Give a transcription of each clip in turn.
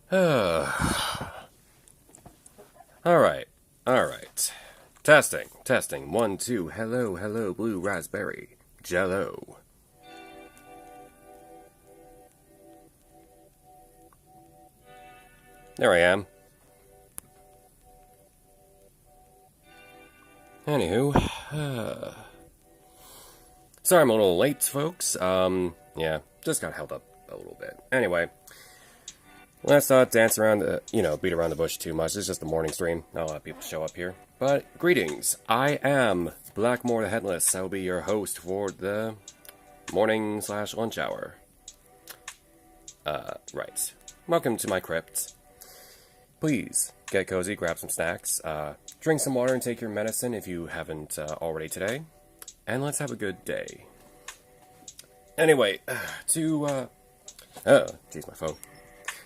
Alright, alright. Testing, testing. 1, 2. Hello, hello, blue raspberry. Jello. There I am. Anywho, sorry I'm a little late, folks. Yeah, just got held up a little bit. Anyway, let's not dance around beat around the bush too much. It's just a morning stream. Not a lot of people show up here. But, greetings. I am Blackmoore the Headless. I will be your host for the morning/lunch hour. Right. Welcome to my crypt. Please, get cozy, grab some snacks, drink some water and take your medicine if you haven't already today. And let's have a good day. Anyway, oh, geez, my phone.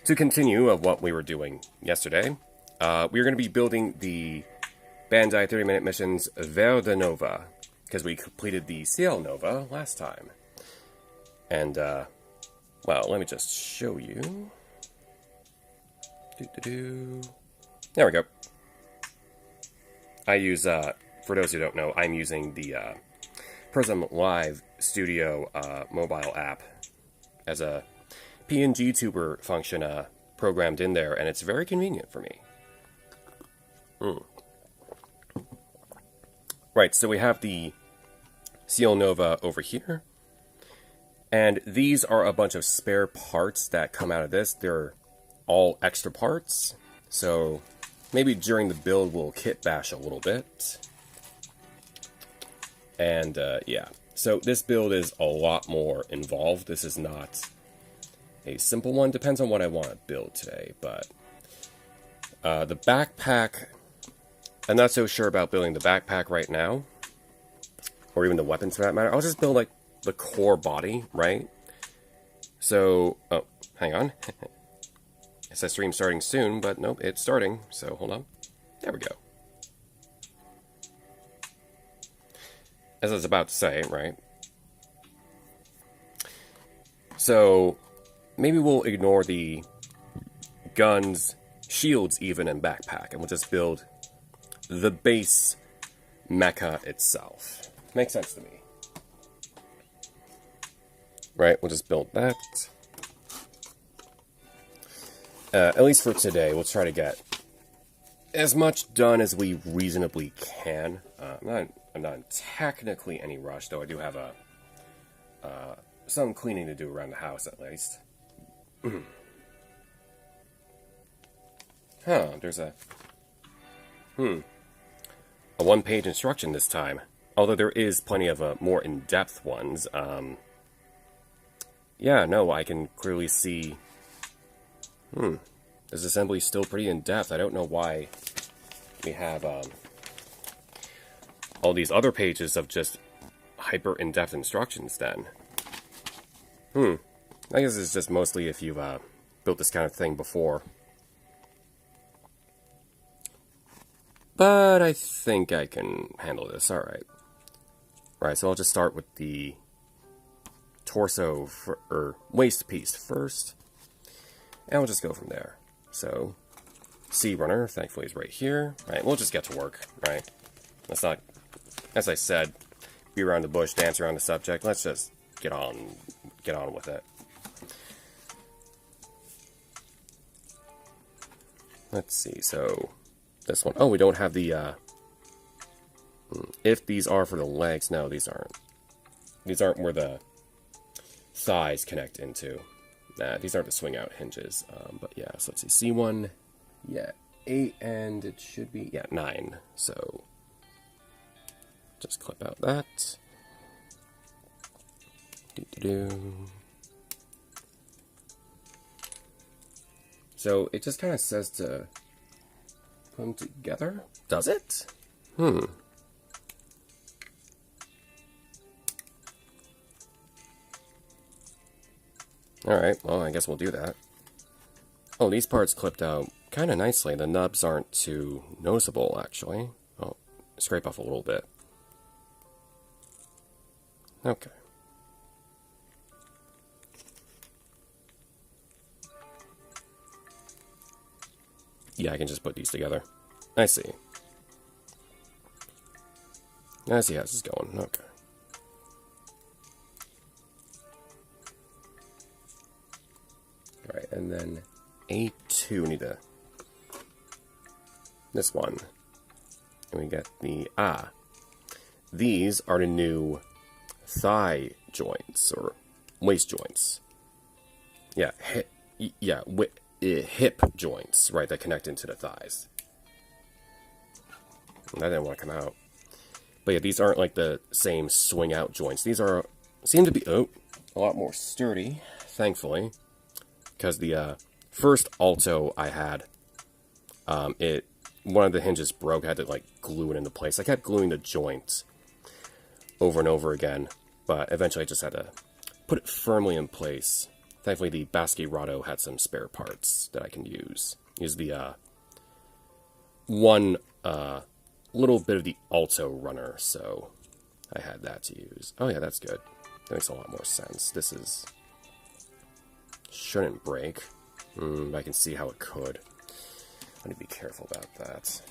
To continue of what we were doing yesterday, we're going to be building the Bandai 30-minute missions Verdenova, because we completed the Cielnova last time. And, well, let me just show you. There we go. I use, for those who don't know, I'm using the Prism Live Studio mobile app as a PNG tuber function programmed in there, and it's very convenient for me. Right, so we have the Cielnova over here, and these are a bunch of spare parts that come out of this. They're all extra parts, so maybe during the build we'll kit bash a little bit. And yeah, so this build is a lot more involved. This is not a simple one. Depends on what I want to build today, but the backpack, I'm not so sure about building the backpack right now, or even the weapons for that matter. I'll just build like the core body, right? So, oh, hang on. It says stream starting soon, but nope, it's starting, so hold on. There we go. As I was about to say, right? So, maybe we'll ignore the guns, shields even, and backpack, and we'll just build the base mecha itself. Makes sense to me. Right, we'll just build that. At least for today, we'll try to get as much done as we reasonably can. I'm not in technically any rush, though I do have some cleaning to do around the house, at least. Huh, there's a one-page instruction this time. Although there is plenty of more in-depth ones. Yeah, no, I can clearly see... This assembly's still pretty in-depth. I don't know why we have all these other pages of just hyper in-depth instructions then. I guess it's just mostly if you've built this kind of thing before. But I think I can handle this, alright. Right, so I'll just start with the torso, or waist piece first. And we'll just go from there. So, C runner, thankfully, is right here. Right, we'll just get to work, right? Let's not, as I said, be around the bush, dance around the subject. Let's just get on with it. Let's see, so, this one, oh, we don't have the, if these are for the legs, no, these aren't. These aren't where the thighs connect into. Nah, these aren't the swing out hinges. But yeah, so let's see. C1, yeah, 8, and it should be, yeah, 9. So just clip out that. So it just kind of says to put them together. Does it? Alright, well, I guess we'll do that. Oh, these parts clipped out kind of nicely. The nubs aren't too noticeable, actually. Oh, scrape off a little bit. Okay. Yeah, I can just put these together. I see. I see how this is going. Okay. Alright, and then A2, we need to... This one. And we get the... These are the new thigh joints, or waist joints. Yeah, hip joints, right, that connect into the thighs. That didn't want to come out. But yeah, these aren't like the same swing out joints. These seem to be, a lot more sturdy, thankfully. Because the first Alto I had, one of the hinges broke. I had to like glue it into place. I kept gluing the joints over and over again, but eventually I just had to put it firmly in place. Thankfully, the Basquerado had some spare parts that I can use. Use the one little bit of the Alto runner, so I had that to use. Oh yeah, that's good. That makes a lot more sense. This is... shouldn't break. I can see how it could. I need to be careful about that.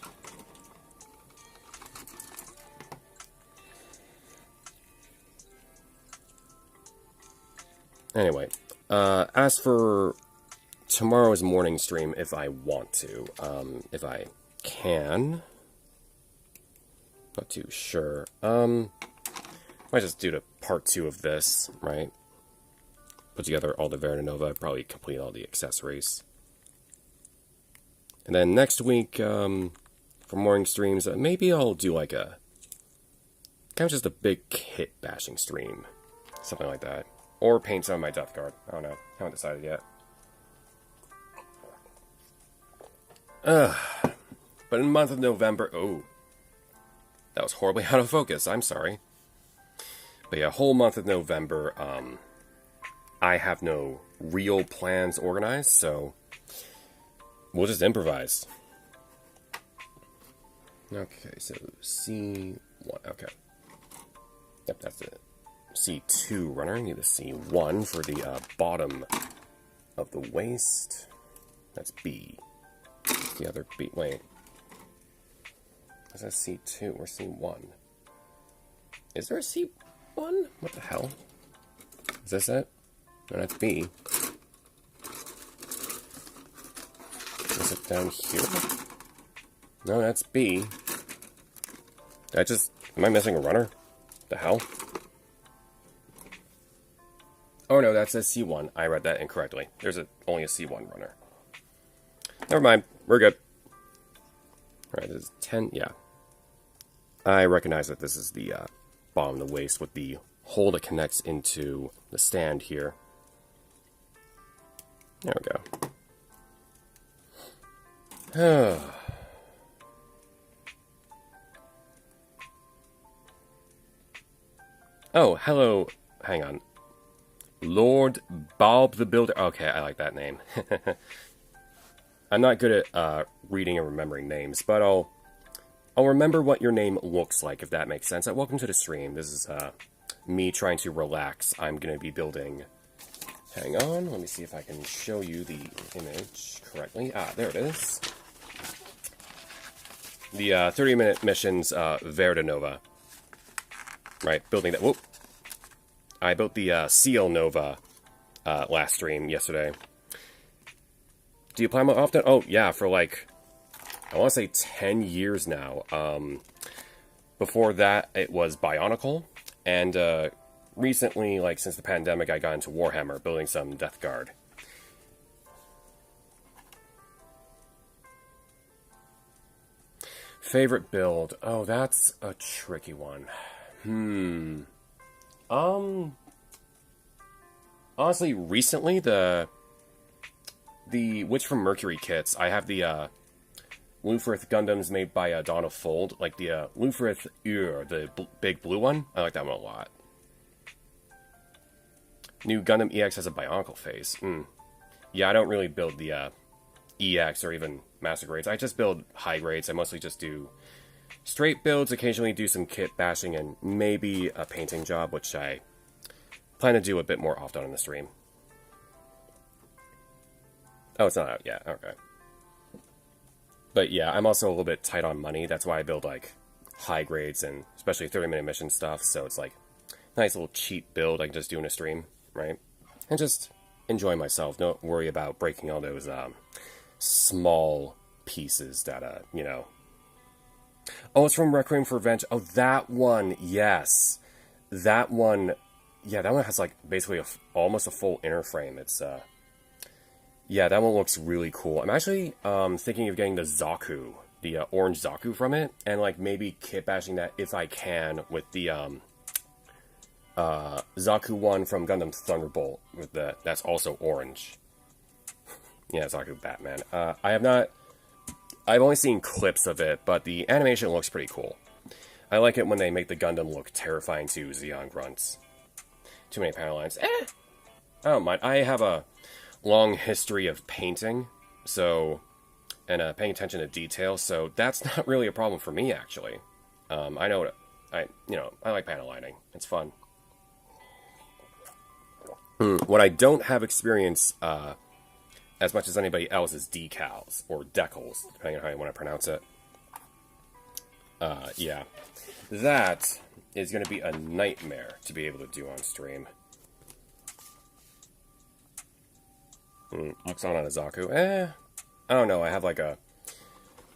Anyway, as for tomorrow's morning stream, if I want to, if I can, not too sure. Might just do the part 2 of this, right? Put together all the Verdenova, probably complete all the accessories. And then next week, for morning streams, maybe I'll do like a, kind of just a big kit bashing stream. Something like that. Or paint some of my Death Guard. I don't know. Haven't decided yet. But in the month of November... Oh. That was horribly out of focus. I'm sorry. But yeah, whole month of November, I have no real plans organized, so we'll just improvise. Okay, so C1. Okay. Yep, that's it. C2 runner. I need a C1 for the bottom of the waist. That's B. The other B. Wait. Is that C2 or C1? Is there a C1? What the hell? Is this it? No, that's B. Is it down here? No, that's B. Am I missing a runner? The hell? Oh no, that's a C1. I read that incorrectly. There's only a C1 runner. Never mind. We're good. Alright, this is 10. Yeah. I recognize that this is the bottom of the waist with the hole that connects into the stand here. There we go. Oh, hello. Hang on. Lord Bob the Builder. Okay, I like that name. I'm not good at reading and remembering names, but I'll remember what your name looks like, if that makes sense. Welcome to the stream. This is me trying to relax. I'm going to be building... Hang on, let me see if I can show you the image correctly. There it is. The 30-minute missions Verdenova. Right, building that... Whoop! I built the Cielnova last stream yesterday. Do you play more often? Oh, yeah, for like, I want to say 10 years now. Before that, it was Bionicle. And recently, like since the pandemic, I got into Warhammer, building some Death Guard. Favorite build? Oh, that's a tricky one. Honestly, recently, the Witch from Mercury kits, I have the Lufrith Gundams made by Dawn of Fold, like the Lufrith the big blue one. I like that one a lot. New Gundam EX has a Bionicle face. Yeah, I don't really build the EX or even Master Grades. I just build high grades. I mostly just do straight builds, occasionally do some kit bashing, and maybe a painting job, which I plan to do a bit more often on the stream. Oh, it's not out yet. Okay. But yeah, I'm also a little bit tight on money. That's why I build like high grades and especially 30-minute mission stuff. So it's like nice little cheap build I can just do in a stream, right? And just enjoy myself. Don't worry about breaking all those small pieces that you know. Oh, it's from Requiem for Revenge. Oh, that one, yes, that one. Yeah, that one has like basically almost a full inner frame. It's yeah, that one looks really cool. I'm actually thinking of getting the Zaku, the orange Zaku from it, and like maybe kit bashing that if I can with the Zaku one from Gundam Thunderbolt with that's also orange. Yeah, Zaku Batman. I've only seen clips of it, but the animation looks pretty cool. I like it when they make the Gundam look terrifying to Zeon grunts. Too many panel lines. I don't mind. I have a long history of painting, so and paying attention to detail, so that's not really a problem for me actually. I know I like panel lining. It's fun. What I don't have experience as much as anybody else is decals or decals, depending on how you want to pronounce it. Yeah, that is going to be a nightmare to be able to do on stream. Oxana on a Zaku. I don't know. I have like a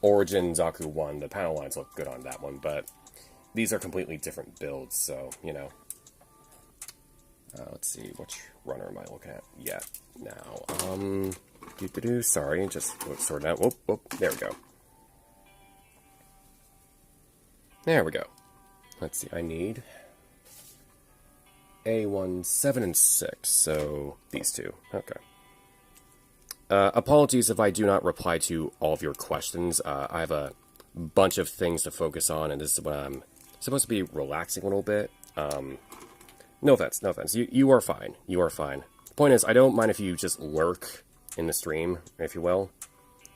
Origin Zaku 1. The panel lines look good on that one, but these are completely different builds, so, you know. Let's see, which runner am I looking at yet now? Sorry, just sort it out. Whoop, there we go. There we go. Let's see, I need A1, 7, and 6, so these two. Okay. Apologies if I do not reply to all of your questions. I have a bunch of things to focus on, and this is when I'm supposed to be relaxing a little bit. No offense. You are fine. You are fine. The point is, I don't mind if you just lurk in the stream, if you will.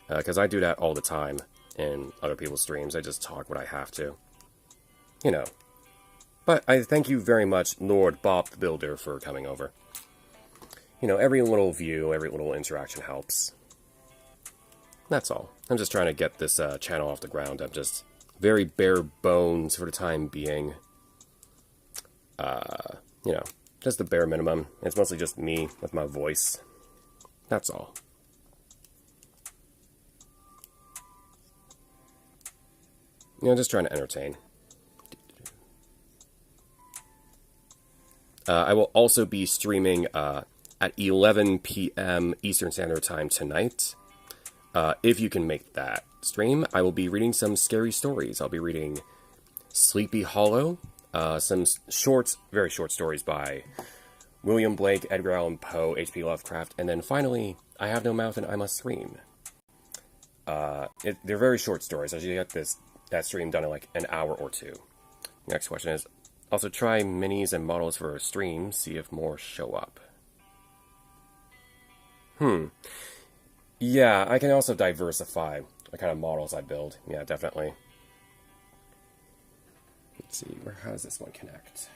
Because I do that all the time in other people's streams. I just talk what I have to. You know. But I thank you very much, Lord Bob the Builder, for coming over. You know, every little view, every little interaction helps. That's all. I'm just trying to get this channel off the ground. I'm just very bare bones for the time being. You know, just the bare minimum. It's mostly just me with my voice. That's all. You know, just trying to entertain. I will also be streaming at 11 p.m. Eastern Standard Time tonight. If you can make that stream, I will be reading some scary stories. I'll be reading Sleepy Hollow, some very short stories by William Blake, Edgar Allan Poe, H.P. Lovecraft, and then finally, I Have No Mouth and I Must Scream. They're very short stories. I usually get that stream done in like an hour or two. Next question is, also try minis and models for a stream, see if more show up. Yeah, I can also diversify the kind of models I build. Yeah, definitely. Let's see, how does this one connect?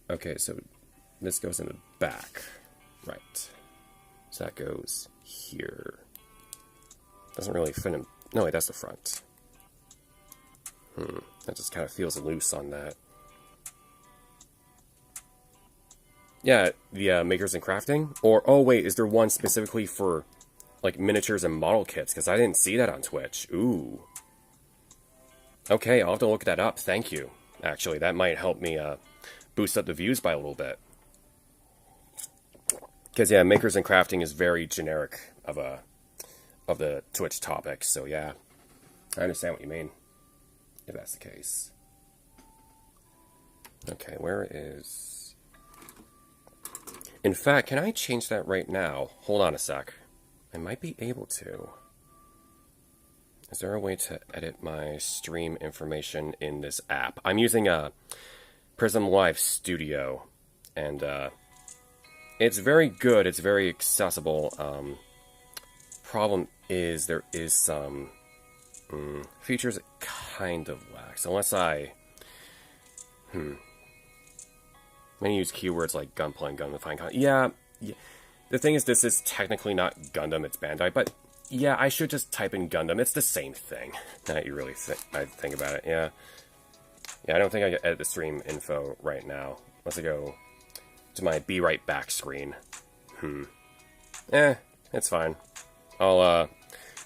Okay, so this goes in the back. Right. So that goes here. Doesn't really fit in. No, wait, that's the front. That just kind of feels loose on that. Yeah, the makers and crafting? Or, oh wait, is there one specifically for, like, miniatures and model kits? Because I didn't see that on Twitch. Ooh. Okay, I'll have to look that up. Thank you. Actually, that might help me boost up the views by a little bit. Because, yeah, makers and crafting is very generic of the Twitch topic. So, yeah, I understand what you mean, if that's the case. Okay, where is... In fact, can I change that right now? Hold on a sec. I might be able to. Is there a way to edit my stream information in this app? I'm using a Prism Live Studio, and it's very good. It's very accessible. Problem is there is some features it kind of lacks, unless I I'm going to use keywords like Gunplay and Gundam to find content. Yeah, the thing is, this is technically not Gundam, it's Bandai, but Yeah, I should just type in Gundam. It's the same thing. Now that you really I think about it, yeah. Yeah, I don't think I can edit the stream info right now. Unless I go to my Be Right Back screen. It's fine. I'll,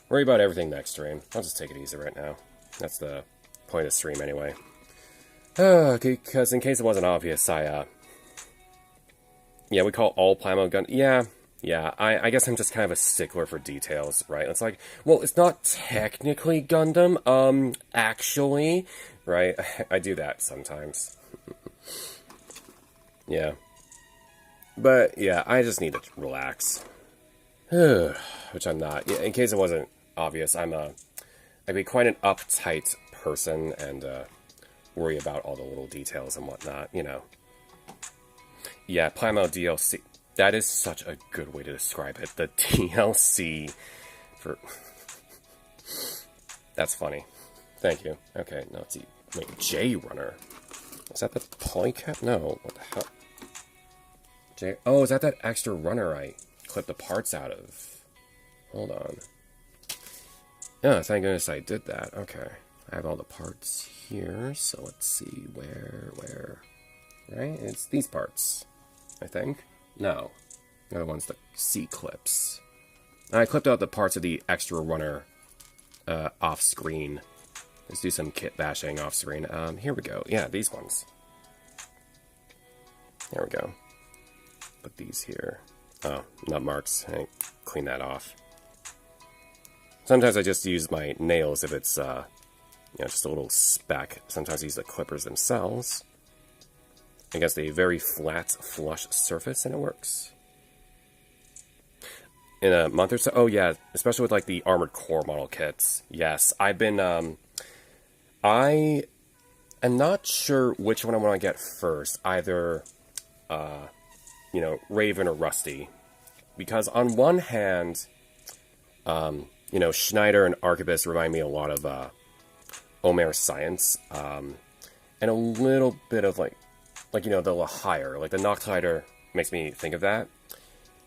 worry about everything next stream. I'll just take it easy right now. That's the point of the stream anyway. Because in case it wasn't obvious, yeah, we call all Plamo Gundam. Yeah, I guess I'm just kind of a stickler for details, right? It's like, well, it's not technically Gundam, actually, right? I do that sometimes. Yeah. But, yeah, I just need to relax. Which I'm not. Yeah, in case it wasn't obvious, I'd be quite an uptight person and, worry about all the little details and whatnot, you know. Yeah, Plamo DLC. That is such a good way to describe it. The DLC for... That's funny. Thank you. Okay, now let's see. Wait, J Runner. Is that the polycat? No, what the hell? Oh, is that extra runner I clipped the parts out of? Hold on. Yeah, thank goodness I did that. Okay. I have all the parts here, so let's see where, right? It's these parts, I think. No. The other one's the C-clips. I clipped out the parts of the extra runner off-screen. Let's do some kit bashing off-screen. Here we go. Yeah, these ones. There we go. Put these here. Oh, nut marks. I clean that off. Sometimes I just use my nails if it's, just a little speck. Sometimes I use the clippers themselves against a very flat, flush surface, and it works. In a month or so? Oh, yeah, especially with, like, the Armored Core model kits. Yes, I've been, I am not sure which one I want to get first. Either, Raven or Rusty. Because on one hand, Schneider and Arquebus remind me a lot of, Omer Science, and a little bit of, the Lahire. Like, the Noctider makes me think of that.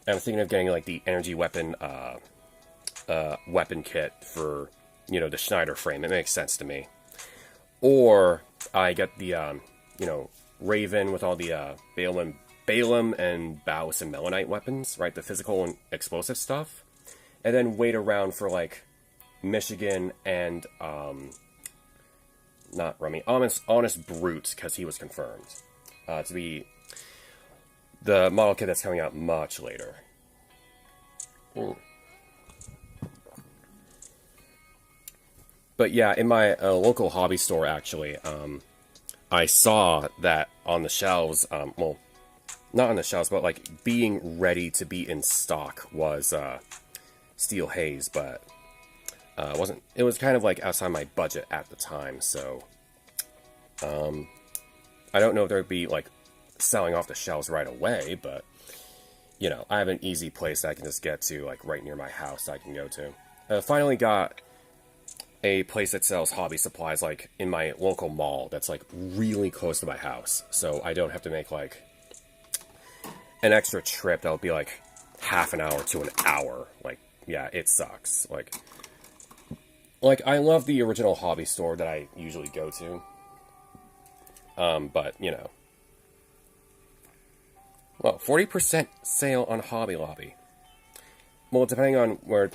And I'm thinking of getting, like, the energy weapon, weapon kit for, the Schneider frame. It makes sense to me. Or I get the, Raven with all the, Balaam and Baus and Melanite weapons, right? The physical and explosive stuff. And then wait around for, like, Michigan and, not Rummy, Honest Brute, because he was confirmed to be the model kit that's coming out much later. But yeah, in my local hobby store, actually, I saw that on the shelves, well, not on the shelves, but like being ready to be in stock was Steel Haze, but it was kind of like outside my budget at the time, so I don't know if there'd be like selling off the shelves right away, but I have an easy place that I can just get to, like right near my house that I can go to. Finally got a place that sells hobby supplies like in my local mall that's like really close to my house, so I don't have to make like an extra trip that would be like half an hour to an hour. Like, yeah, it sucks. Like I love the original hobby store that I usually go to. But, well, 40% sale on Hobby Lobby. Well, depending on where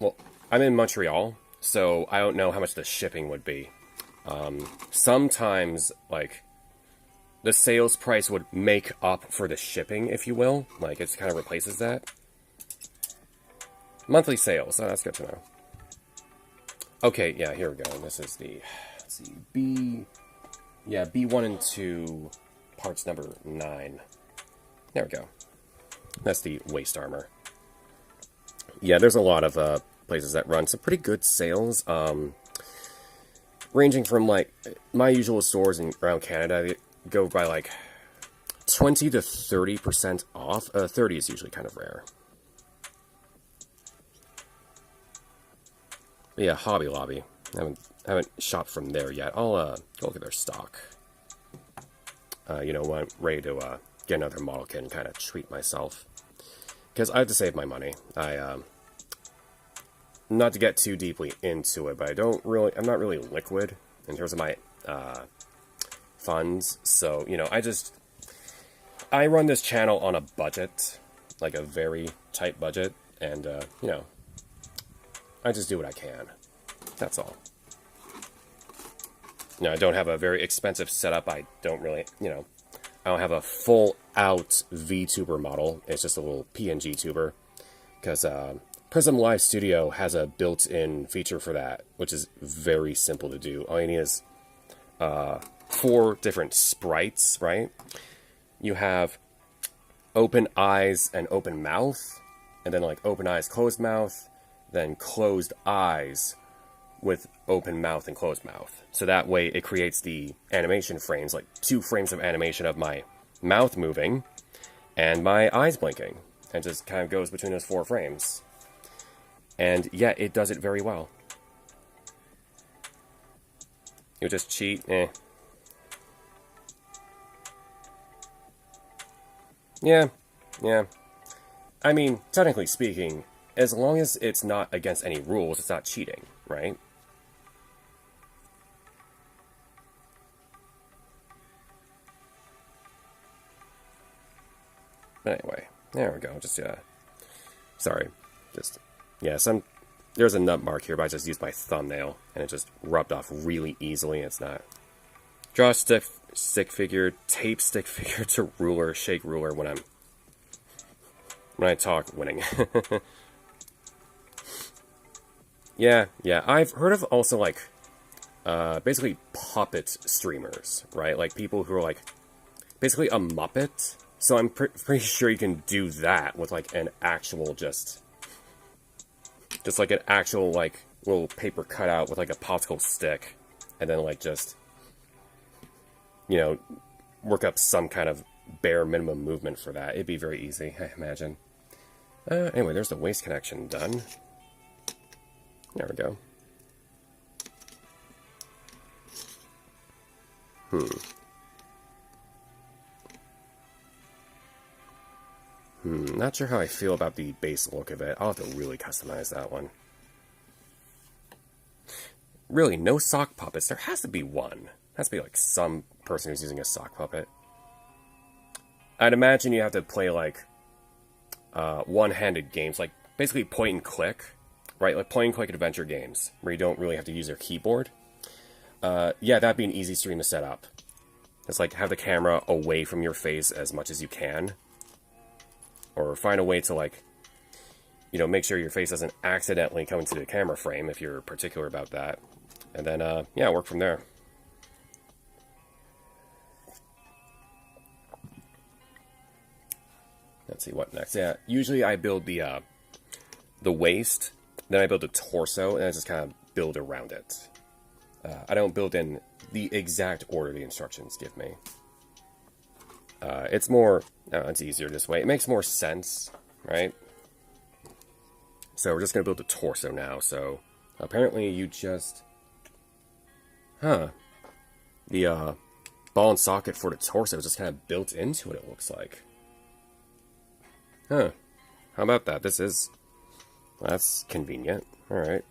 well, I'm in Montreal, so I don't know how much the shipping would be. Sometimes, like, the sales price would make up for the shipping, if you will. Like, it kind of replaces that. Monthly sales. Oh, that's good to know. Okay, yeah, here we go. This is the, let's see, B1 and 2, parts number 9. There we go. That's the waist armor. Yeah, there's a lot of places that run some pretty good sales. Ranging from, like, my usual stores around Canada, they go by, like, 20 to 30% off. 30 is usually kind of rare. But yeah, Hobby Lobby. I haven't shopped from there yet. I'll go look at their stock. When I'm ready to get another model kit and kind of treat myself. Because I have to save my money. not to get too deeply into it, but I'm not really liquid in terms of my funds. So, you know, I run this channel on a budget, like a very tight budget, and, you know, I just do what I can. That's all. You know, I don't have a very expensive setup. I don't really, you know, I don't have a full-out VTuber model. It's just a little PNG tuber. Because Prism Live Studio has a built-in feature for that, which is very simple to do. All you need is 4 different sprites, right? You have open eyes and open mouth, and then like open eyes, closed mouth, then closed eyes with open mouth and closed mouth. So that way it creates the animation frames, like 2 frames of animation of my mouth moving and my eyes blinking. And just kind of goes between those 4 frames. And yeah, it does it very well. You just cheat, eh. Yeah. I mean, technically speaking, as long as it's not against any rules, it's not cheating, right? But anyway, there we go. Just, sorry. Just, yeah, there's a nut mark here, but I just used my thumbnail, and it just rubbed off really easily. It's not. Draw stick figure, tape stick figure to ruler, shake ruler when I talk winning. Yeah, I've heard of also, like, basically puppet streamers, right? Like, people who are, like, basically a Muppet. So I'm pretty sure you can do that with, like, an actual just like an actual, like, little paper cutout with, like, a popsicle stick. And then, like, just, you know, work up some kind of bare minimum movement for that. It'd be very easy, I imagine. Anyway, there's the waist connection done. There we go. Not sure how I feel about the base look of it. I'll have to really customize that one. Really, no sock puppets. There has to be one. There has to be, like, some person who's using a sock puppet. I'd imagine you have to play, like, one-handed games, like, basically point and click, right? Like, point and click adventure games, where you don't really have to use your keyboard. Yeah, that'd be an easy stream to set up. It's like, have the camera away from your face as much as you can. Or find a way to, like, you know, make sure your face doesn't accidentally come into the camera frame if you're particular about that. And then, yeah, work from there. Let's see, what next? Yeah, usually I build the waist, then I build the torso, and I just kind of build around it. I don't build in the exact order the instructions give me. It's more, it's easier this way. It makes more sense, right? So we're just going to build the torso now. So apparently you just, the ball and socket for the torso is just kind of built into it looks like. Huh. How about that? That's convenient. Alright.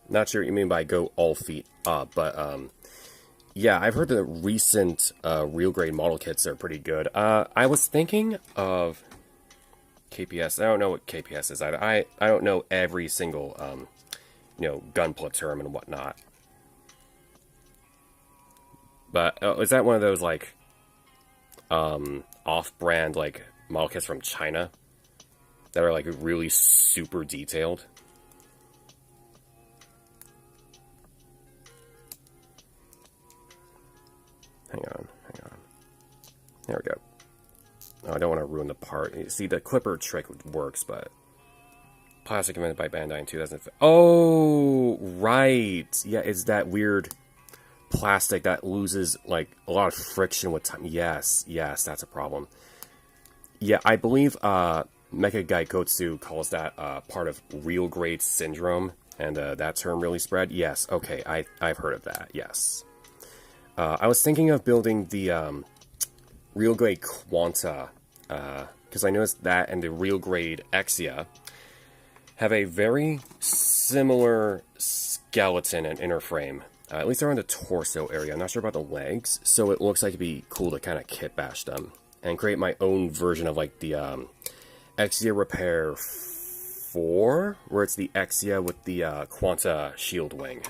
Not sure what you mean by go all feet up, but, yeah, I've heard the recent, real grade model kits are pretty good. I was thinking of KPS. I don't know what KPS is either. I don't know every single, you know, gunpla term and whatnot. But, is that one of those, like, off-brand, like, model kits from China that are, like, really super detailed? Hang on. There we go. Oh, I don't want to ruin the part. You see, the clipper trick works, but... Plastic invented by Bandai in 2005. Oh, right. Yeah, it's that weird plastic that loses, like, a lot of friction with time. Yes, that's a problem. Yeah, I believe Mecha Gaikotsu calls that part of real grade syndrome, and that term really spread. Yes, okay, I've heard of that, yes. I was thinking of building the real grade Quanta, because I noticed that and the real grade Exia have a very similar skeleton and inner frame. At least around the torso area. I'm not sure about the legs, so it looks like it'd be cool to kind of kit bash them and create my own version of like the Exia Repair 4, where it's the Exia with the Quanta shield wing.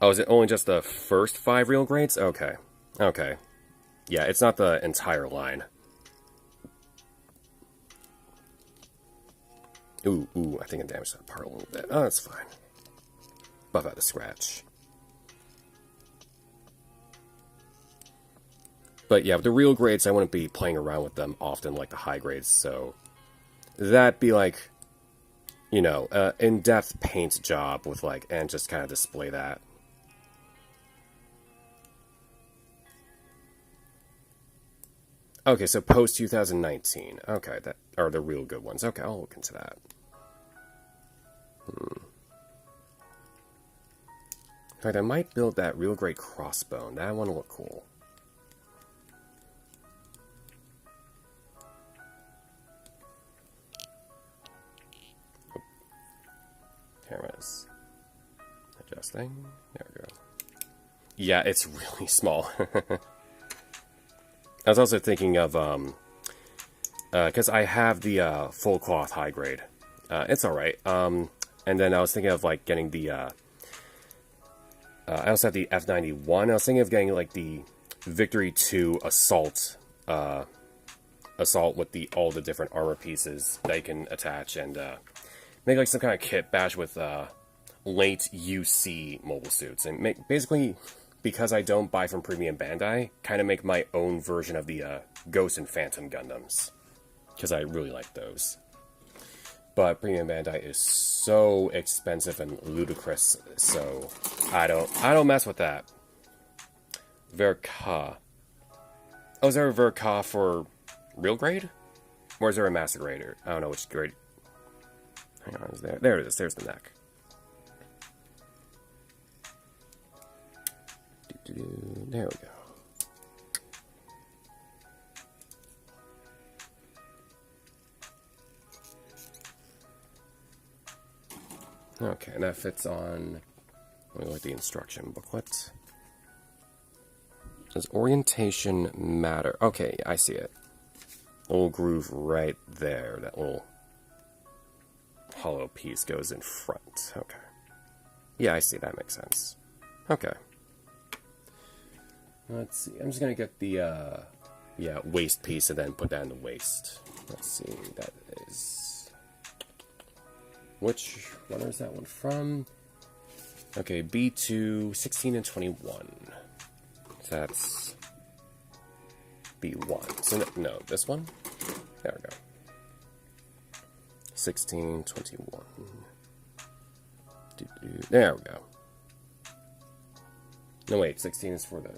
Oh, is it only just the first 5 real grades? Okay. Okay. Yeah, it's not the entire line. Ooh, I think I damaged that part a little bit. Oh, that's fine. Buff out the scratch. But yeah, with the real grades, I wouldn't be playing around with them often like the high grades, so that'd be like, you know, in-depth paint job with like, and just kind of display that. Okay, so post 2019. Okay, that are the real good ones. Okay, I'll look into that. In fact, I might build that real great crossbow. That one will look cool. Cameras. Adjusting. There we go. Yeah, it's really small. I was also thinking of, because I have the full cloth high grade. It's alright. And then I was thinking of like getting the, I also have the F91. I was thinking of getting like the Victory 2 Assault, Assault with all the different armor pieces that you can attach and make like some kind of kit bash with late UC mobile suits. And basically, because I don't buy from Premium Bandai, kind of make my own version of the Ghost and Phantom Gundams. Because I really like those. But Premium Bandai is so expensive and ludicrous, so I don't mess with that. Verka. Oh, is there a Verka for real grade? Or is there a master grade? I don't know which grade. Hang on, is there? There it is. There's the neck. There we go. Okay, and that fits on. Let me look at the instruction booklet. Does orientation matter? Okay, I see it. A little groove right there. That little hollow piece goes in front. Okay. Yeah, I see. That makes sense. Okay. Let's see. I'm just gonna get the waist piece and then put that in the waist. Let's see. That is. Which one is that one from? Okay, B2, 16 and 21. That's B1. So no, this one? There we go. 16, 21. There we go. No, wait, 16 is for the...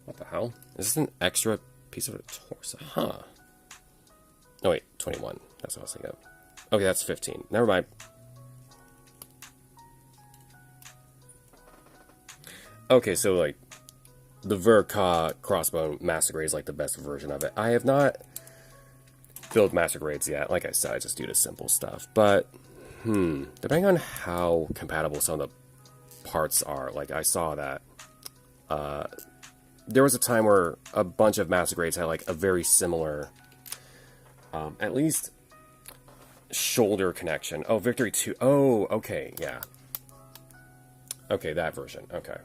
What the hell? Is this an extra piece of the torso? Huh. No, wait, 21. That's what I was thinking of. Okay, that's 15. Never mind. Okay, so, like, the Verka crossbow master grade is, like, the best version of it. I have not built master grades yet. Like I said, I just do the simple stuff. But, depending on how compatible some of the parts are, like, I saw that, there was a time where a bunch of master grades had, like, a very similar, at least, shoulder connection. Oh, Victory 2. Oh, okay, yeah. Okay, that version. Okay.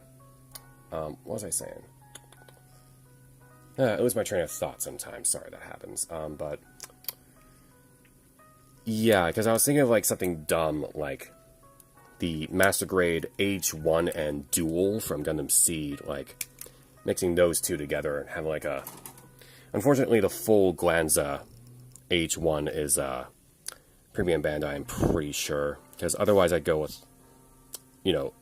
What was I saying? I lose my train of thought sometimes. Sorry, that happens. But yeah, because I was thinking of like something dumb, like the Master Grade H1 and Duel from Gundam Seed, like mixing those two together and have like a. Unfortunately, the full Glanza H1 is Premium Bandai. I'm pretty sure, because otherwise I'd go with, you know,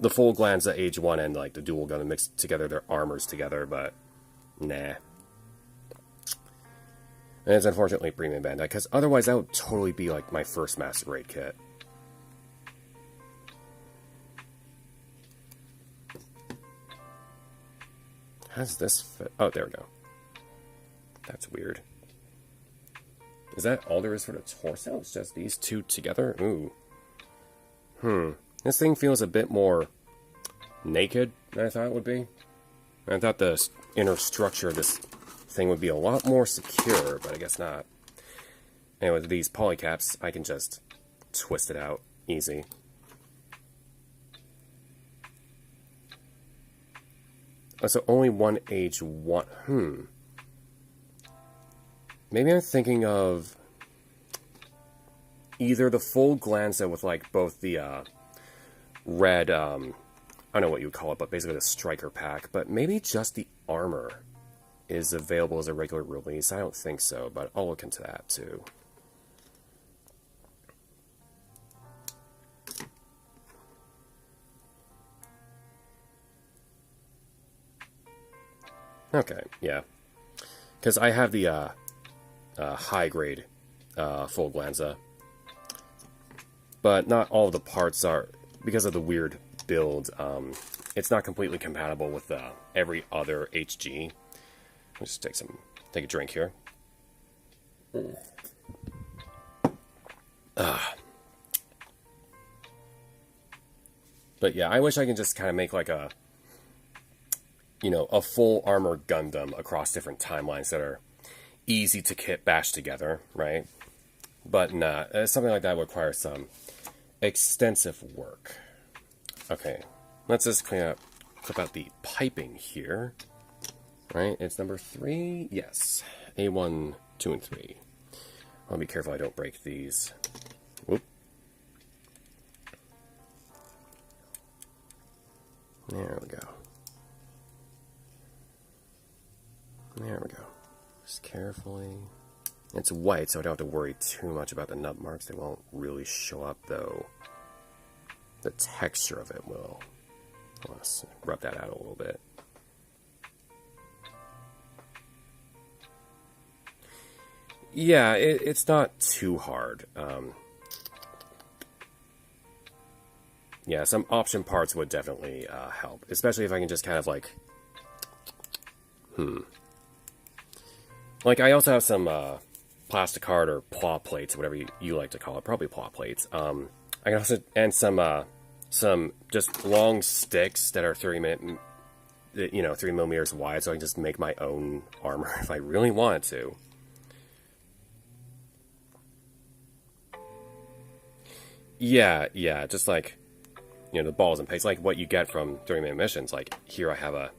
the full Glanza H1 and like the Dual Gundam mix together their armors together, but nah. And it's unfortunately Premium Bandai, because otherwise that would totally be like my first Master Grade kit. How does this fit? Oh, there we go. That's weird. Is that all there is for the torso? It's just these two together? Ooh. This thing feels a bit more naked than I thought it would be. I thought the inner structure of this thing would be a lot more secure, but I guess not. And with these polycaps, I can just twist it out easy. Oh, so only one age one. Maybe I'm thinking of either the full Glanza with like both the red, I don't know what you would call it, but basically the striker pack, but maybe just the armor is available as a regular release. I don't think so, but I'll look into that too. Okay, yeah. Because I have the high-grade full Glanza. But not all of the parts are, because of the weird build, it's not completely compatible with every other HG. Let's just take a drink here. But yeah, I wish I could just kind of make like a, a full armor Gundam across different timelines that are easy to kit bash together, right? But nah, something like that would require some extensive work. Okay, let's just clip out the piping here. Right, it's number 3. Yes, A1, 2, and 3. I'll be careful I don't break these. Whoop. There we go. There we go. Just carefully. It's white, so I don't have to worry too much about the nut marks. They won't really show up, though. The texture of it will. Let's rub that out a little bit. Yeah, it's not too hard. Yeah, some option parts would definitely help, especially if I can just kind of like, Like, I also have some plastic card or paw plates, whatever you like to call it, probably paw plates. I can also, and some just long sticks that are 3 millimeters wide, so I can just make my own armor if I really wanted to. Yeah, just like, the balls and pegs, like what you get from 30-minute missions. Like, here I have a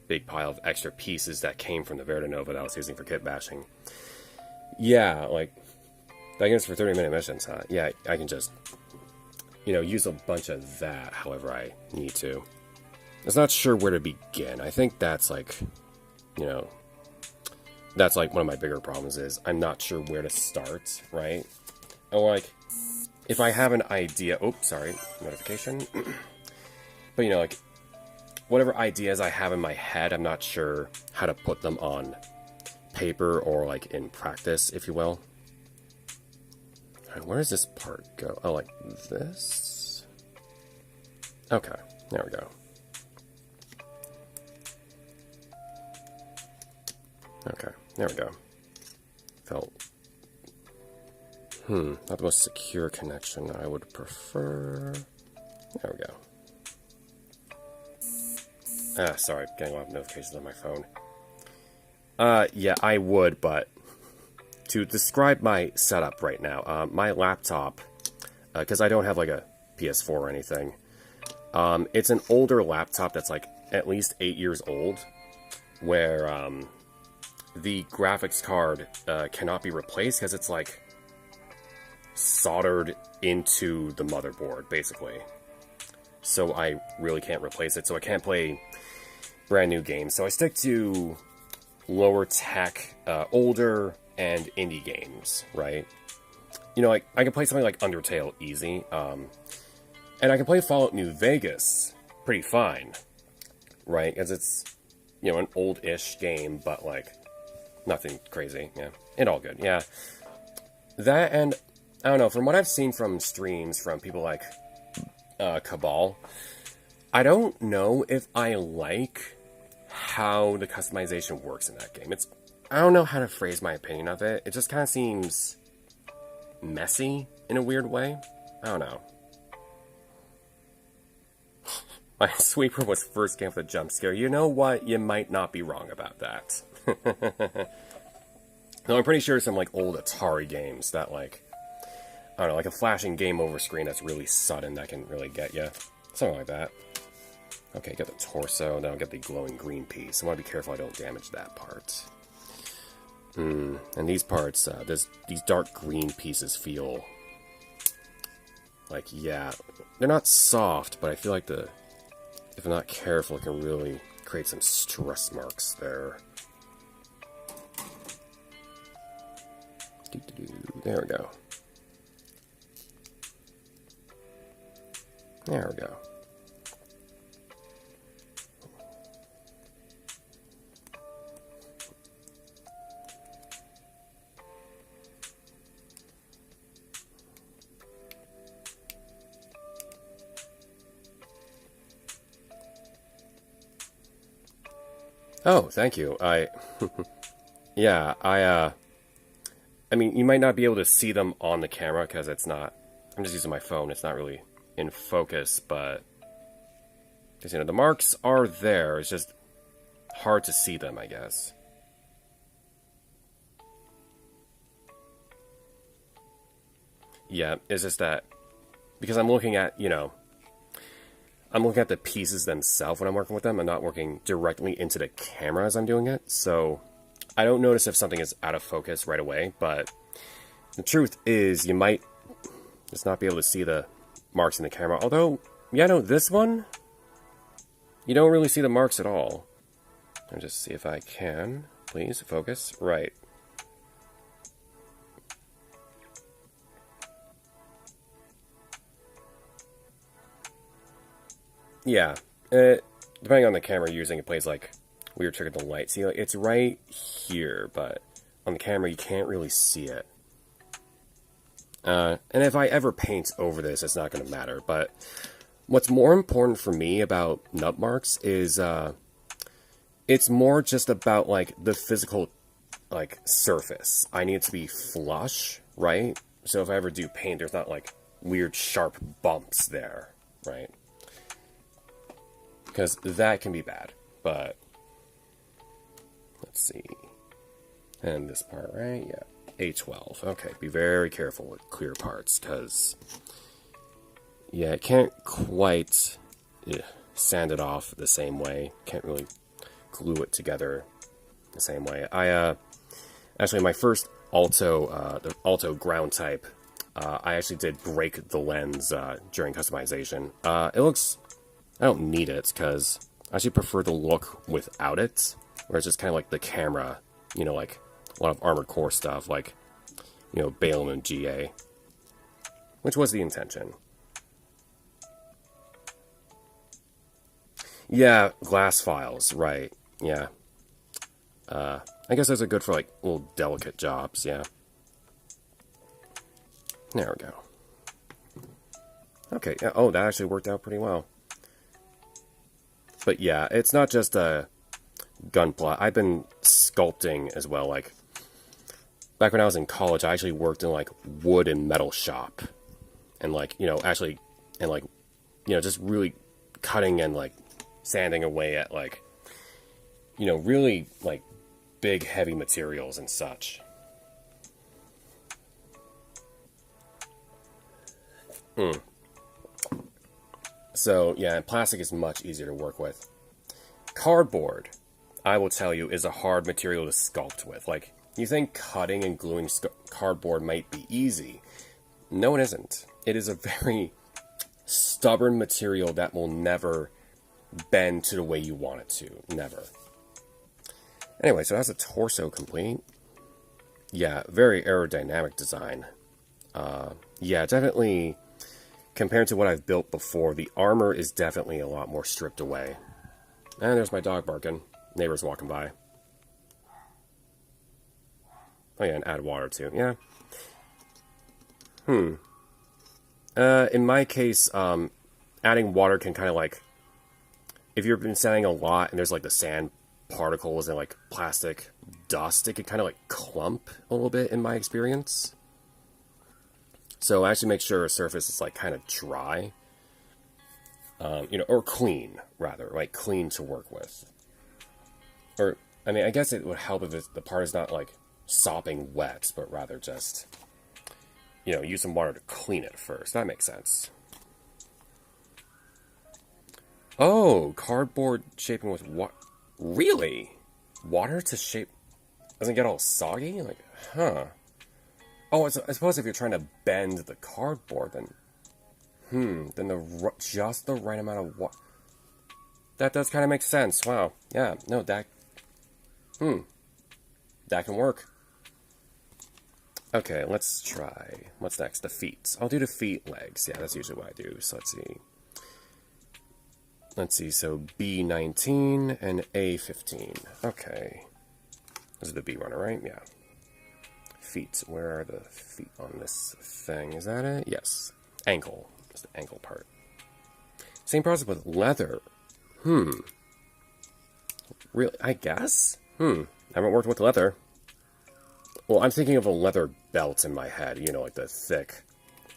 big pile of extra pieces that came from the Verdenova that I was using for kit bashing. Yeah, like, I guess for 30-minute missions, huh? Yeah, I can just, use a bunch of that however I need to. I was not sure where to begin. I think that's like, that's like one of my bigger problems is I'm not sure where to start, right? Or like, if I have an idea, oops, sorry, notification. But like, whatever ideas I have in my head, I'm not sure how to put them on paper or like in practice, if you will. Alright, where does this part go? Oh, like this? Okay, there we go. Okay, there we go. Felt not the most secure connection I would prefer. There we go. Sorry, getting a lot of notifications on my phone. Yeah, I would, but to describe my setup right now, my laptop, because I don't have like a PS4 or anything, it's an older laptop that's like at least 8 years old, where the graphics card cannot be replaced because it's like soldered into the motherboard, basically. So I really can't replace it, so I can't play brand new games. So I stick to lower tech, older and indie games, right? Like I can play something like Undertale easy, and I can play Fallout New Vegas pretty fine, right? Because it's, an old-ish game, but like nothing crazy, yeah, and all good, yeah. That, and I don't know, from what I've seen from streams from people like Cabal, I don't know if I like how the customization works in that game. I don't know how to phrase my opinion of it. It just kind of seems messy in a weird way. I don't know. My sweeper was first game with a jump scare. You know what? You might not be wrong about that. No, I'm pretty sure some like old Atari games that like, I don't know, like a flashing game over screen that's really sudden that can really get you. Something like that. Okay, get the torso, then I'll get the glowing green piece. I want to be careful I don't damage that part. And these parts, these dark green pieces feel like, yeah, they're not soft, but I feel like if I'm not careful, it can really create some stress marks there. There we go. There we go. Oh, thank you. Yeah, I mean, you might not be able to see them on the camera because it's not, I'm just using my phone, it's not really in focus, but, because, you know, the marks are there, it's just hard to see them, I guess. Yeah, it's just that, because I'm looking at, you know, I'm looking at the pieces themselves when I'm working with them. I'm not working directly into the camera as I'm doing it, so I don't notice if something is out of focus right away, but the truth is you might just not be able to see the marks in the camera. Although, yeah, no, this one, you don't really see the marks at all. I'll just see if I can. Please, focus. Right. Yeah, depending on the camera you're using, it plays like weird trick of the light. See, like, it's right here, but on the camera you can't really see it. And if I ever paint over this, it's not going to matter. But what's more important for me about nut marks is it's more just about like the physical like surface. I need it to be flush, right? So if I ever do paint, there's not like weird sharp bumps there, right? Because that can be bad, but let's see. And this part, right? Yeah. A12. Okay, be very careful with clear parts, because, yeah, it can't quite sand it off the same way. Can't really glue it together the same way. Actually, my first Alto, the Alto ground type, I actually did break the lens during customization. It looks, I don't need it, because I actually prefer the look without it, where it's just kind of like the camera, you know, like a lot of Armored Core stuff, like, you know, Balaam and GA, which was the intention. Yeah, glass files, right, yeah. I guess those are good for, like, little delicate jobs, yeah. There we go. Okay, yeah, oh, that actually worked out pretty well. But yeah, it's not just a gunpla. I've been sculpting as well, like, back when I was in college, I actually worked in, like, wood and metal shop. And, like, you know, actually, and, like, you know, just really cutting and, like, sanding away at, like, you know, really, like, big, heavy materials and such. So, yeah, plastic is much easier to work with. Cardboard, I will tell you, is a hard material to sculpt with. Like, you think cutting and gluing cardboard might be easy. No, it isn't. It is a very stubborn material that will never bend to the way you want it to. Never. Anyway, so that's a torso complete. Yeah, very aerodynamic design. Yeah, definitely, compared to what I've built before, the armor is definitely a lot more stripped away. And there's my dog barking. Neighbors walking by. Oh yeah, and add water too. Yeah. In my case, adding water can kind of like, if you've been sanding a lot and there's like the sand particles and like plastic dust, it can kind of like clump a little bit in my experience. So actually make sure a surface is like kind of dry, or clean rather, like clean to work with. Or, I mean, I guess it would help if the part is not like sopping wet, but rather just, use some water to clean it first. That makes sense. Oh, cardboard shaping with what? Really? Water to shape doesn't get all soggy? Like, huh. Oh, I suppose if you're trying to bend the cardboard, then just the right amount of water. That does kind of make sense. Wow. Yeah, no, that can work. Okay, let's try. What's next? The feet. I'll do the feet, legs. Yeah, that's usually what I do. So let's see. So B19 and A15. Okay. This is the B runner, right? Yeah. Feet. Where are the feet on this thing? Is that it? Yes. Ankle. It's the ankle part. Same process with leather. Really? I guess? I haven't worked with leather. Well, I'm thinking of a leather belt in my head. Like the thick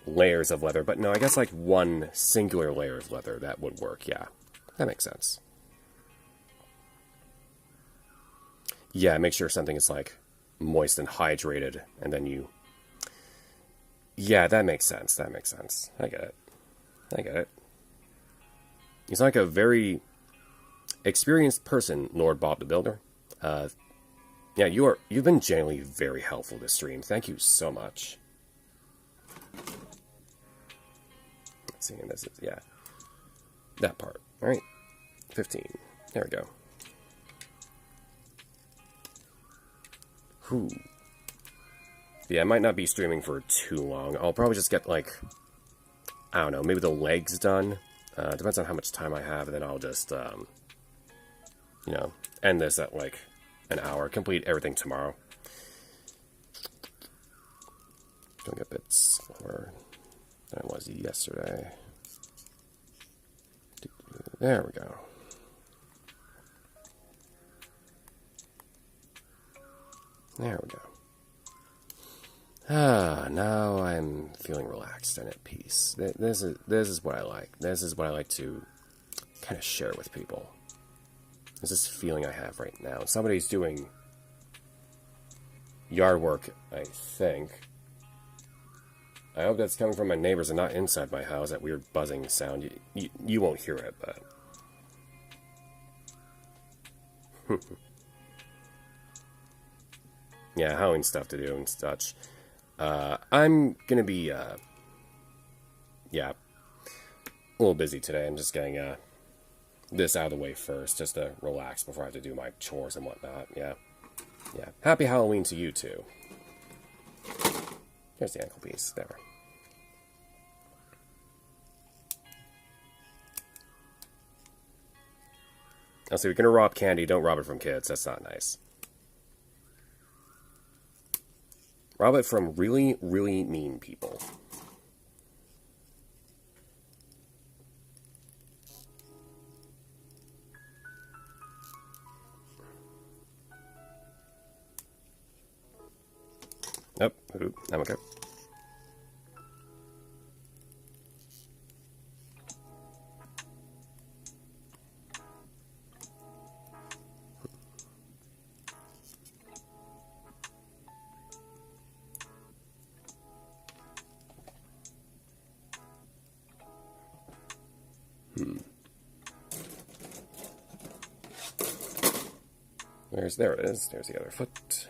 layers of leather. But no, I guess like one singular layer of leather. That would work, yeah. That makes sense. Yeah, make sure something is like moist and hydrated, and then you... Yeah, that makes sense. That makes sense. I get it. He's like a very experienced person, Lord Bob the Builder. Yeah, you've been genuinely very helpful this stream. Thank you so much. Let's see, and this is, yeah. That part. Alright. 15. There we go. Whew. Yeah, I might not be streaming for too long. I'll probably just get, like, I don't know, maybe the legs done. Depends on how much time I have, and then I'll just, end this at, like, an hour. Complete everything tomorrow. Doing a bit slower than I was yesterday. There we go. There we go. Now I'm feeling relaxed and at peace. This is what I like. This is what I like to kind of share with people. There's this feeling I have right now. Somebody's doing yard work, I think. I hope that's coming from my neighbors and not inside my house, that weird buzzing sound. You won't hear it, but... yeah, Halloween stuff to do and such. I'm gonna be, a little busy today. I'm just getting, this out of the way first, just to relax before I have to do my chores and whatnot. Yeah. Happy Halloween to you, too. Here's the ankle piece. There. I'll say, if you're gonna rob candy, don't rob it from kids. That's not nice. Rob it from really, really mean people. Nope. I'm okay. There it is. There's the other foot.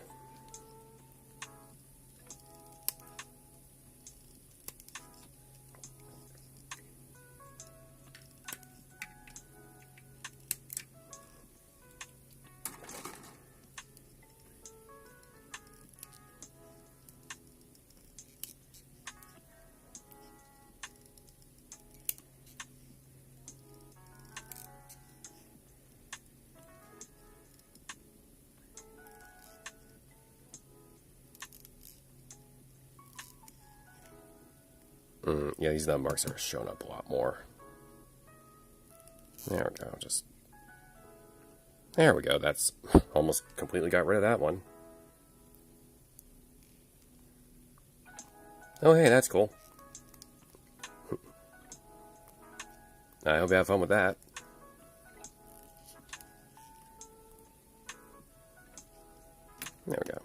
Yeah, these nut marks are showing up a lot more. There we go, just... There we go. That's almost completely got rid of that one. Oh, hey, that's cool. I hope you have fun with that. There we go.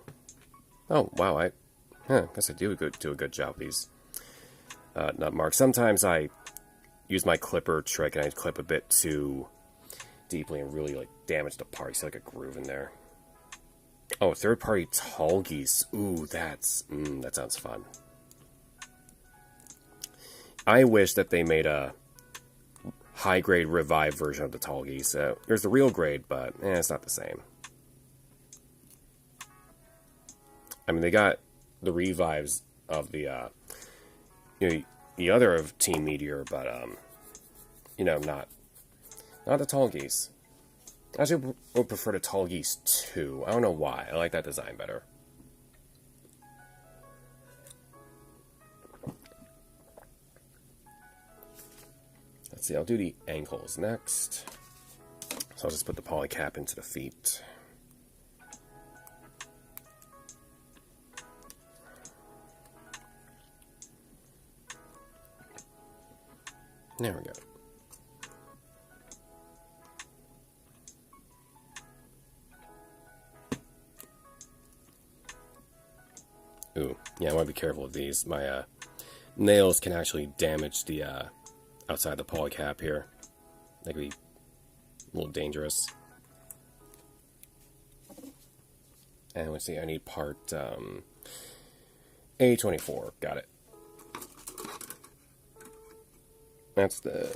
Oh, wow, I guess I do a good job with these nut marks. Sometimes I use my clipper trick and I clip a bit too deeply and really like damage the part. You see like a groove in there. Oh, third-party tall geese. Ooh, that sounds fun. I wish that they made a high-grade revived version of the tall geese. There's the real grade, but it's not the same. I mean, they got the revives of the the other of Team Meteor, but not the tall geese. I actually would prefer the tall geese too. I don't know why. I like that design better. Let's see, I'll do the ankles next. So I'll just put the poly cap into the feet. There we go. Ooh, yeah, I want to be careful with these. My nails can actually damage the outside the poly cap here. That could be a little dangerous. And let's see, I need part A24. Got it. That's the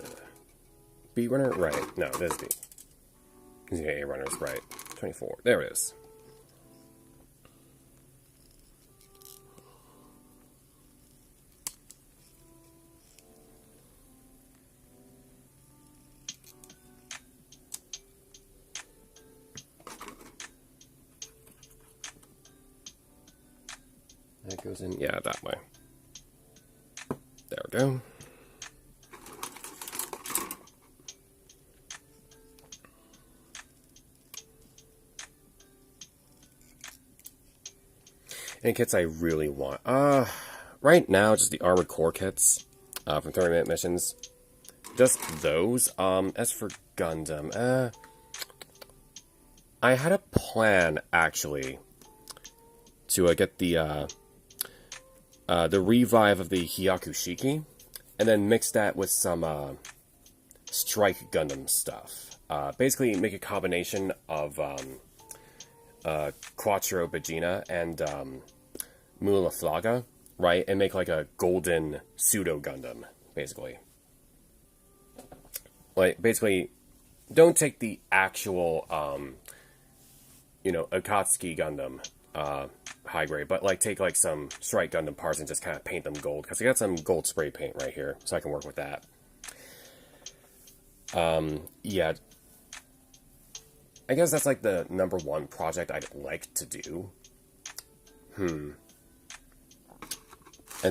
B runner, right? No, that's the A runners, right? 24. There it is. That goes in, yeah, that way. There we go. Any kits I really want? Right now, just the Armored Core kits from 30-minute missions. Just those. As for Gundam, I had a plan, actually, to get the revive of the Hyakushiki, and then mix that with some Strike Gundam stuff. Basically, make a combination of Quattro Bagina and Mula Flaga, right? And make like a golden pseudo Gundam, basically. Like, basically, don't take the actual, Akatsuki Gundam high grade, but like take like some Strike Gundam parts and just kind of paint them gold, because I got some gold spray paint right here, so I can work with that. Yeah. I guess that's like the #1 project I'd like to do. And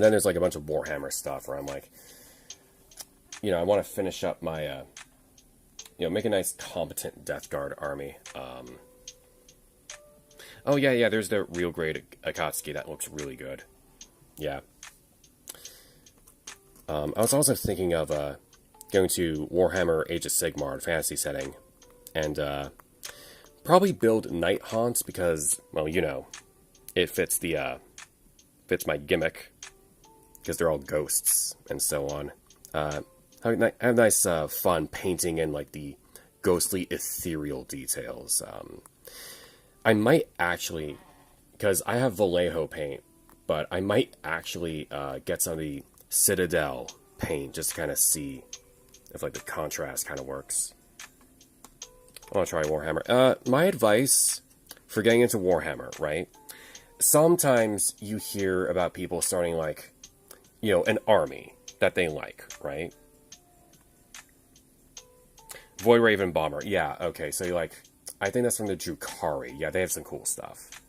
then there's like a bunch of Warhammer stuff where I'm like, I want to finish up my, make a nice competent Death Guard army. Oh yeah, there's the real grade Akatsuki. That looks really good. Yeah. I was also thinking of going to Warhammer Age of Sigmar fantasy setting, and probably build Night Haunts because, well, it fits the fits my gimmick because they're all ghosts and so on. Have nice fun painting in like the ghostly ethereal details. I might actually, because I have Vallejo paint, but I might actually get some of the Citadel paint just to kind of see if like the contrast kind of works. I want to try Warhammer. My advice for getting into Warhammer, right? Sometimes you hear about people starting like, an army that they like, right? Void Raven Bomber. Yeah, okay, so you like, I think that's from the Drukhari. Yeah, they have some cool stuff.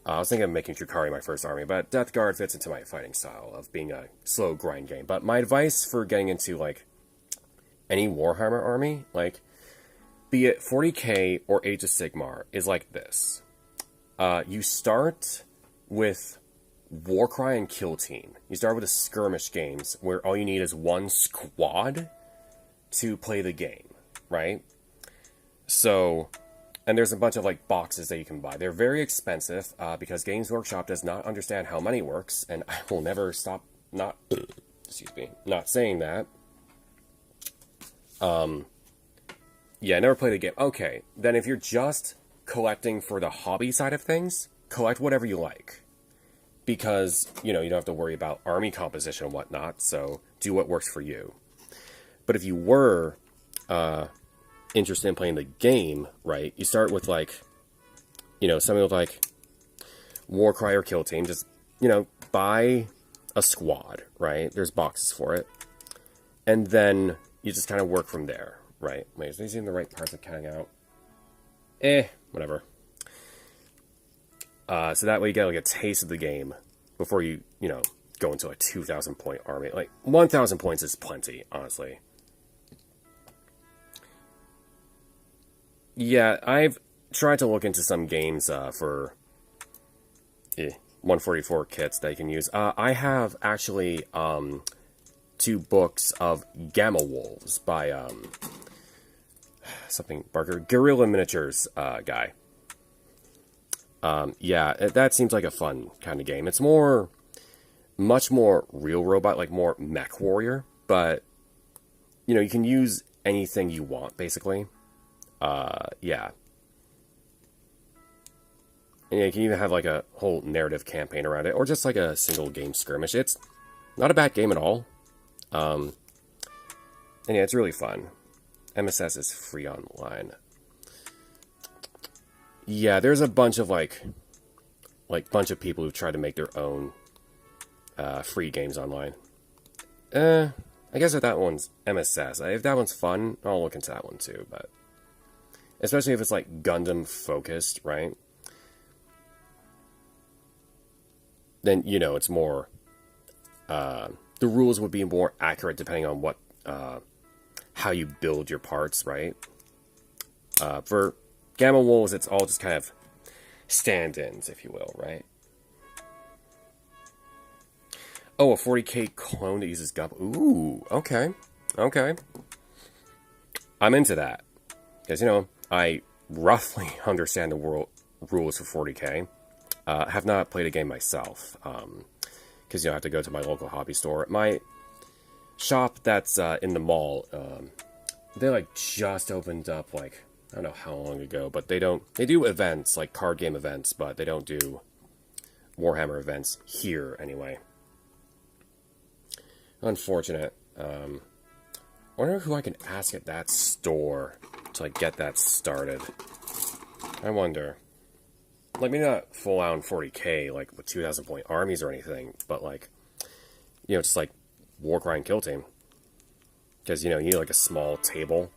I was thinking of making Drukhari my first army, but Death Guard fits into my fighting style of being a slow grind game. But my advice for getting into, like, any Warhammer army, like, be it 40K or Age of Sigmar, is like this. You start with Warcry and Kill Team. You start with the skirmish games where all you need is one squad to play the game, right? So, and there's a bunch of like boxes that you can buy. They're very expensive because Games Workshop does not understand how money works, and I will never stop not saying that. Yeah, I never played the game. Okay, then if you're just collecting for the hobby side of things, collect whatever you like. Because, you don't have to worry about army composition and whatnot, so do what works for you. But if you were interested in playing the game, right, you start with, like, something with, like, Warcry or Kill Team. Just, buy a squad, right? There's boxes for it. And then you just kind of work from there, right? Wait, is these even the right parts of counting out? Whatever. So that way you get, like, a taste of the game before you, go into a 2,000 point army. Like, 1,000 points is plenty, honestly. Yeah, I've tried to look into some games for 144 kits that you can use. I have actually 2 books of Gamma Wolves by something Barker, Guerrilla Miniatures guy. Yeah, that seems like a fun kind of game. It's much more real robot, like more mech warrior, but you can use anything you want basically. Yeah. And you can even have like a whole narrative campaign around it, or just like a single game skirmish. It's not a bad game at all. And yeah, it's really fun. MSS is free online. Yeah, there's a bunch of like bunch of people who've tried to make their own free games online. I guess if that one's MSS, if that one's fun, I'll look into that one too. But especially if it's like Gundam focused, right? Then it's more. The rules would be more accurate depending on what how you build your parts, right? For Gamma Wolves, it's all just kind of stand-ins, if you will, right? Oh, a 40K clone that uses Gub. Ooh, okay. Okay. I'm into that. Because, I roughly understand the rules for 40K. I have not played a game myself. Because, I have to go to my local hobby store. My shop that's in the mall, they, like, just opened up, like, I don't know how long ago, but they do events, like card game events, but they don't do Warhammer events here, anyway. Unfortunate. I wonder who I can ask at that store to, like, get that started. I wonder. Like, maybe not full-on 40K, like, with 2,000 point armies or anything, but, like, just, like, Warcry and Kill Team. Because, you need, like, a small table,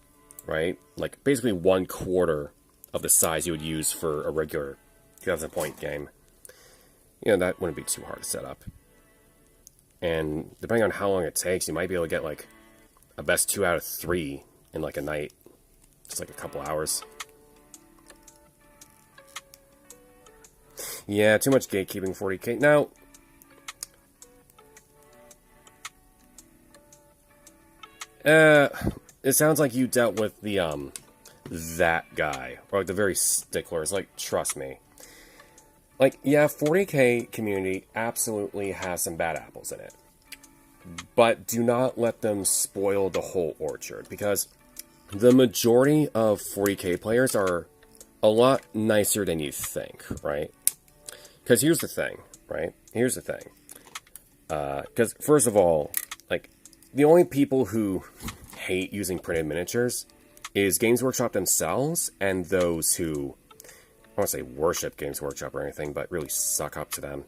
right? Like, basically 1/4 of the size you would use for a regular 2,000 point game. That wouldn't be too hard to set up. And depending on how long it takes, you might be able to get, like, a best 2 out of 3 in, like, a night. Just, like, a couple hours. Yeah, too much gatekeeping 40K. Now, it sounds like you dealt with the, that guy. Or, like, the very sticklers. Like, trust me. Like, yeah, 40K community absolutely has some bad apples in it. But do not let them spoil the whole orchard. Because the majority of 40K players are a lot nicer than you think, right? Because here's the thing, right? Here's the thing. Because, first of all, like, the only people who hate using printed miniatures is Games Workshop themselves and those who, I don't want to say worship Games Workshop or anything, but really suck up to them.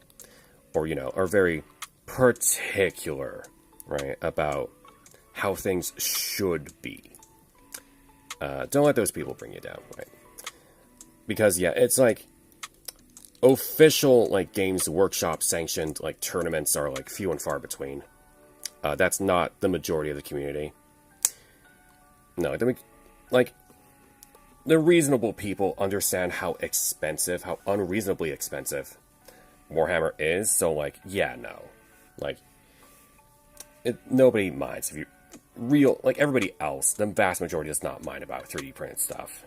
Or, are very particular, right, about how things should be. Don't let those people bring you down, right? Because, yeah, it's like, official, like, Games Workshop sanctioned, like, tournaments are, like, few and far between. That's not the majority of the community. No, like, the reasonable people understand how expensive, how unreasonably expensive Warhammer is. So, like, yeah, no. Like, nobody minds if you... Like, everybody else, the vast majority does not mind about 3D printed stuff.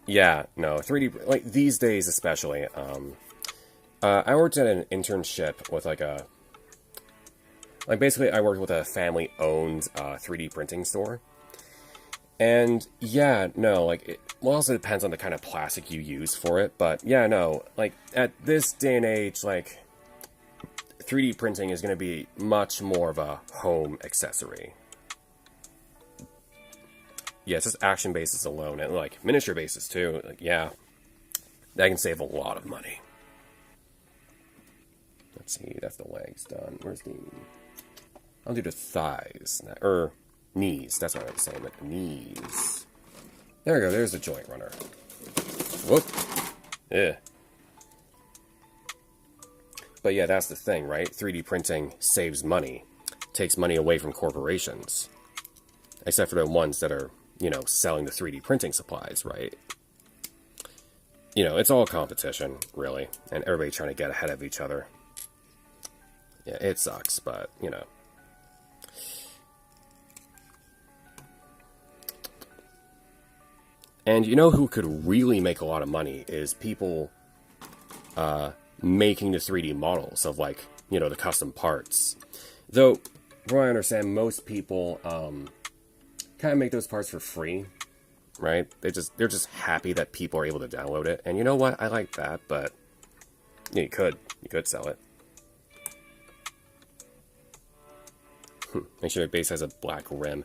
Yeah, no, 3D... Like, these days especially, I worked at an internship with, like, a... Like, basically, I worked with a family-owned 3D printing store. And, yeah, no, like, it also depends on the kind of plastic you use for it, but, yeah, no, like, at this day and age, like, 3D printing is going to be much more of a home accessory. Yeah, it's just action bases alone, and, like, miniature bases, too, like, yeah, that can save a lot of money. Let's see, that's the legs done. Where's the... I'll do the thighs, knees, that's what I was saying, like knees. There we go, there's the joint runner. Whoop. Yeah. But yeah, that's the thing, right? 3D printing saves money. Takes money away from corporations. Except for the ones that are, you know, selling the 3D printing supplies, right? You know, it's all competition, really. And everybody trying to get ahead of each other. Yeah, it sucks, but, you know. And you know who could really make a lot of money is people making the 3D models of, like, you know, the custom parts. Though, from what I understand, most people kind of make those parts for free, right? They're just happy that people are able to download it. And you know what? I like that, but yeah, you could sell it. Make sure the base has a black rim.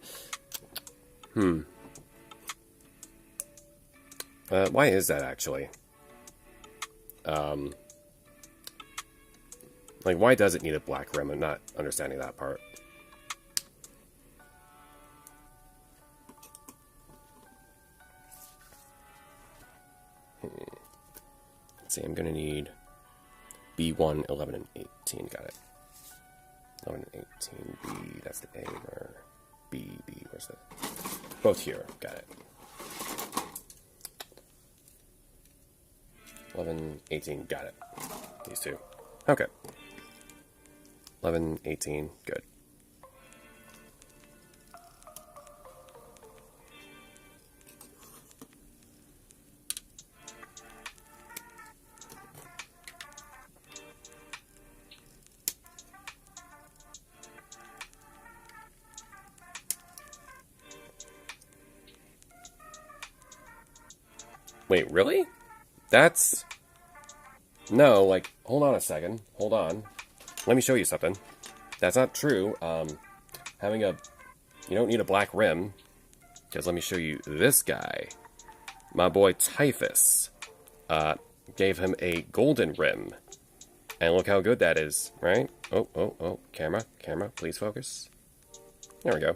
Why is that, actually? Like, why does it need a black rim? I'm not understanding that part. Let's see, I'm gonna need B1, 11, and 18. Got it. 11 and 18, B, that's the A, or B, where's the... Both here, got it. 11, 18, got it. These two. Okay. 11, 18, good. Wait, really? That's... No, like, hold on a second. Hold on. Let me show you something. That's not true. Having a... You don't need a black rim. Because let me show you this guy. My boy Typhus. Gave him a golden rim. And look how good that is, right? Oh. Camera, please focus. There we go.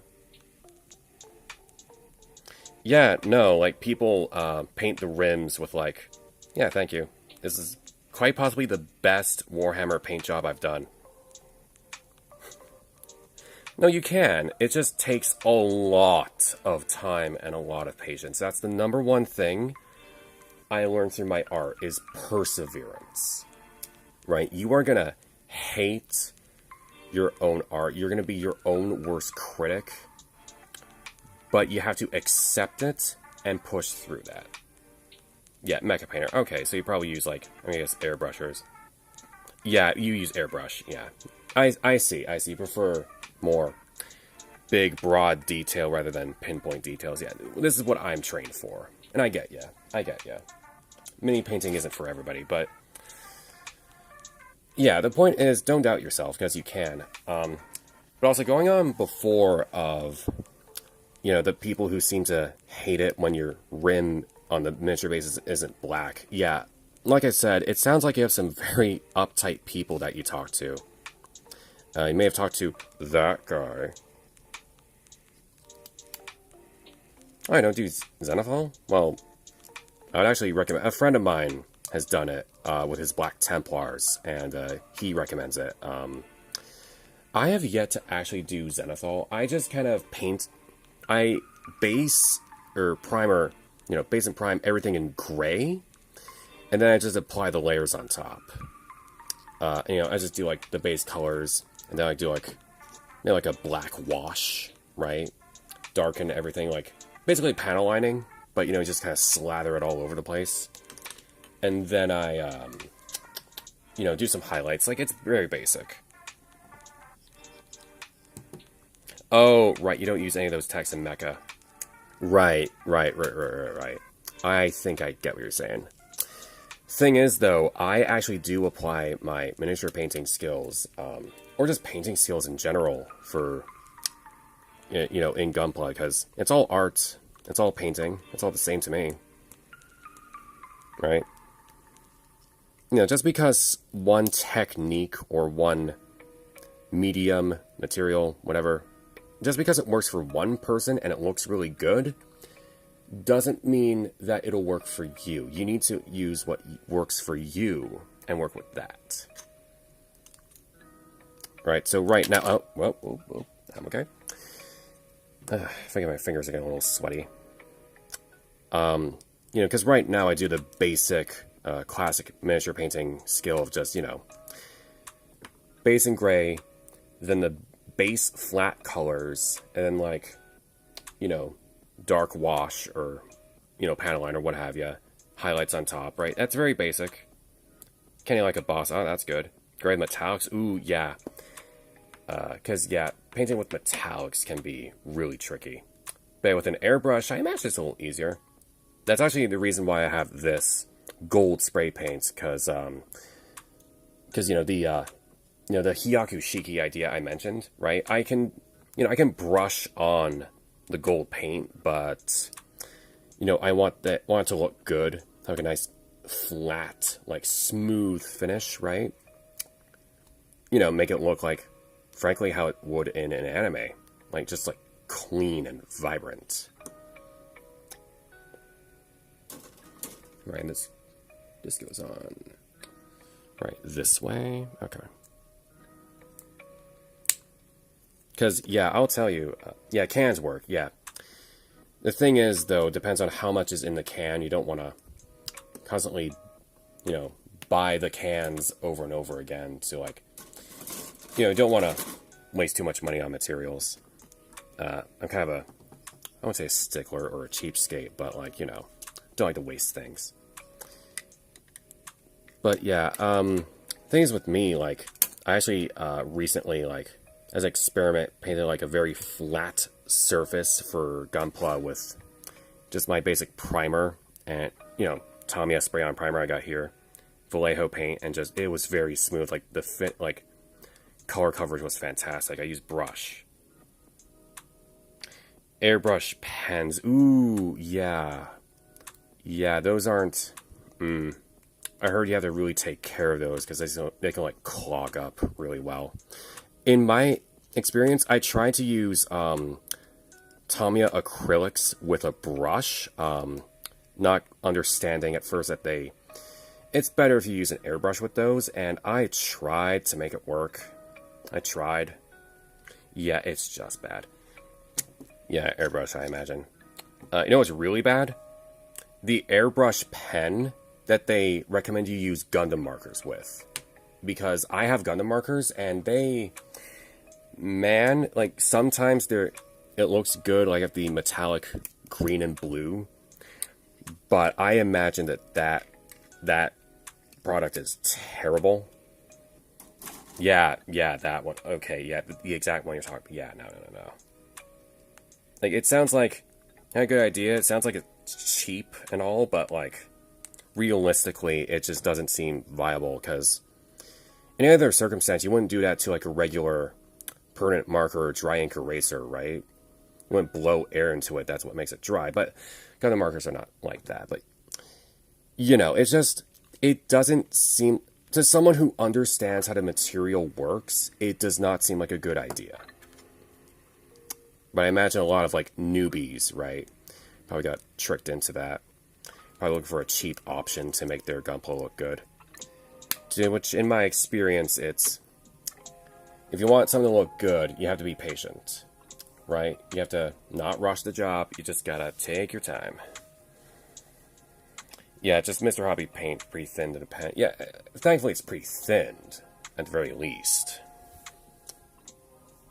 Yeah, no, like, people paint the rims with, like... Yeah, thank you. This is quite possibly the best Warhammer paint job I've done. No, you can. It just takes a lot of time and a lot of patience. That's the number one thing I learned through my art, is perseverance. Right? You are gonna hate your own art. You're gonna be your own worst critic. But you have to accept it and push through that. Yeah, Mecha Painter. Okay, so you probably use, like, I guess, airbrushers. Yeah, you use airbrush, yeah. I see. You prefer more big, broad detail rather than pinpoint details. Yeah, this is what I'm trained for. And I get ya. Mini painting isn't for everybody, but... Yeah, the point is, don't doubt yourself, because you can. But also, going on before of... You know, the people who seem to hate it when your rim on the miniature base isn't black. Yeah, like I said, it sounds like you have some very uptight people that you talk to. You may have talked to that guy. Oh, I don't do Xenophil? Well, I would actually recommend... A friend of mine has done it with his Black Templars, and he recommends it. I have yet to actually do Xenophil. I just kind of paint... I base or primer, base and prime everything in gray, and then I just apply the layers on top. I just do like the base colors, and then I do like like a black wash, right? Darken everything, like basically panel lining, but just kind of slather it all over the place. And then I do some highlights. Like, it's very basic. Oh, right, you don't use any of those texts in Mecha. Right. I think I get what you're saying. Thing is, though, I actually do apply my miniature painting skills, or just painting skills in general for, in Gunpla, because it's all art, it's all painting, it's all the same to me. Right? Just because one technique or one medium, material, whatever, just because it works for one person and it looks really good, doesn't mean that it'll work for you. You need to use what works for you and work with that. Right, so right now... Oh, I'm okay. I think my fingers are getting a little sweaty. Because right now I do the basic, classic miniature painting skill of just, base and gray, then the base flat colors, and then, like, dark wash or, panel line or what have you. Highlights on top, right? That's very basic. Kenny like a boss. Oh, that's good. Gray metallics. Ooh, yeah. Because, painting with metallics can be really tricky. But with an airbrush, I imagine it's a little easier. That's actually the reason why I have this gold spray paint, because the Hyaku Shiki idea I mentioned, right? I can brush on the gold paint, but I want it to look good, like a nice flat, like smooth finish, right? Make it look like, frankly, how it would in an anime, like just like clean and vibrant. Right, and this goes on right this way. Okay. Because, I'll tell you, cans work, The thing is, though, depends on how much is in the can. You don't want to constantly, buy the cans over and over again to, like, you don't want to waste too much money on materials. I'm kind of I won't say a stickler or a cheapskate, but, like, don't like to waste things. But, things with me, like, I actually, recently, like, as an experiment, painted like a very flat surface for Gunpla with just my basic primer and, Tamiya spray-on primer I got here, Vallejo paint, and just, it was very smooth. Like, the fit, like, color coverage was fantastic. I used brush. Airbrush pens. Ooh, yeah. Yeah, those aren't... I heard you have to really take care of those because they can, like, clog up really well. In my experience, I tried to use Tamiya acrylics with a brush, not understanding at first that it's better if you use an airbrush with those, and I tried to make it work. I tried. Yeah, it's just bad. Yeah, airbrush, I imagine. You know what's really bad? The airbrush pen that they recommend you use Gundam markers with. Because I have Gundam markers, and man, like, sometimes it looks good, like, at the metallic green and blue, but I imagine that product is terrible. Yeah, that one. Okay, yeah, the exact one you're talking about. Yeah, no. Like, it sounds like a good idea. It sounds like it's cheap and all, but, like, realistically, it just doesn't seem viable, because in any other circumstance, you wouldn't do that to, like, a regular permanent marker or dry ink eraser, right? You wouldn't blow air into it. That's what makes it dry. But Gundam markers are not like that. But, it's just, it doesn't seem, to someone who understands how the material works, it does not seem like a good idea. But I imagine a lot of, like, newbies, right, probably got tricked into that. Probably looking for a cheap option to make their Gunpla look good. Which, in my experience, it's... if you want something to look good, you have to be patient. right? You have to not rush the job. You just gotta take your time. Yeah, just Mr. Hobby paint pretty thin to the pen. Yeah, thankfully it's pretty thinned, at the very least.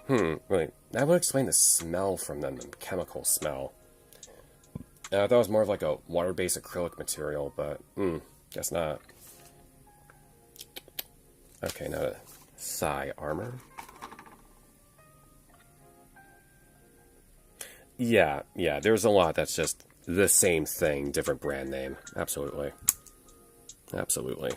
Really, that would explain the smell from them, the chemical smell. I thought it was more of like a water-based acrylic material, but, guess not. Okay, now the thigh armor. Yeah, there's a lot that's just the same thing, different brand name. Absolutely. Absolutely.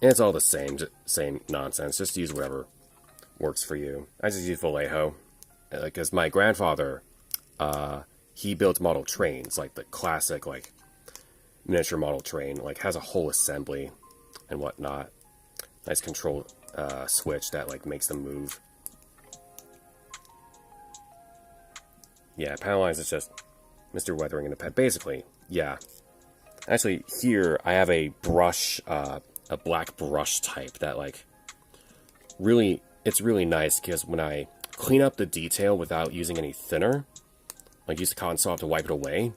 And it's all the same nonsense. Just use whatever works for you. I just use Vallejo. Because my grandfather, he built model trains, like the classic, like, miniature model train, like, has a whole assembly and whatnot. Nice control switch that, like, makes them move. Yeah, panel lines is just Mr. Weathering in the pen. Basically, yeah. Actually, here, I have a brush, a black brush type that, like, really, it's really nice because when I clean up the detail without using any thinner, like use the cotton swab to wipe it away,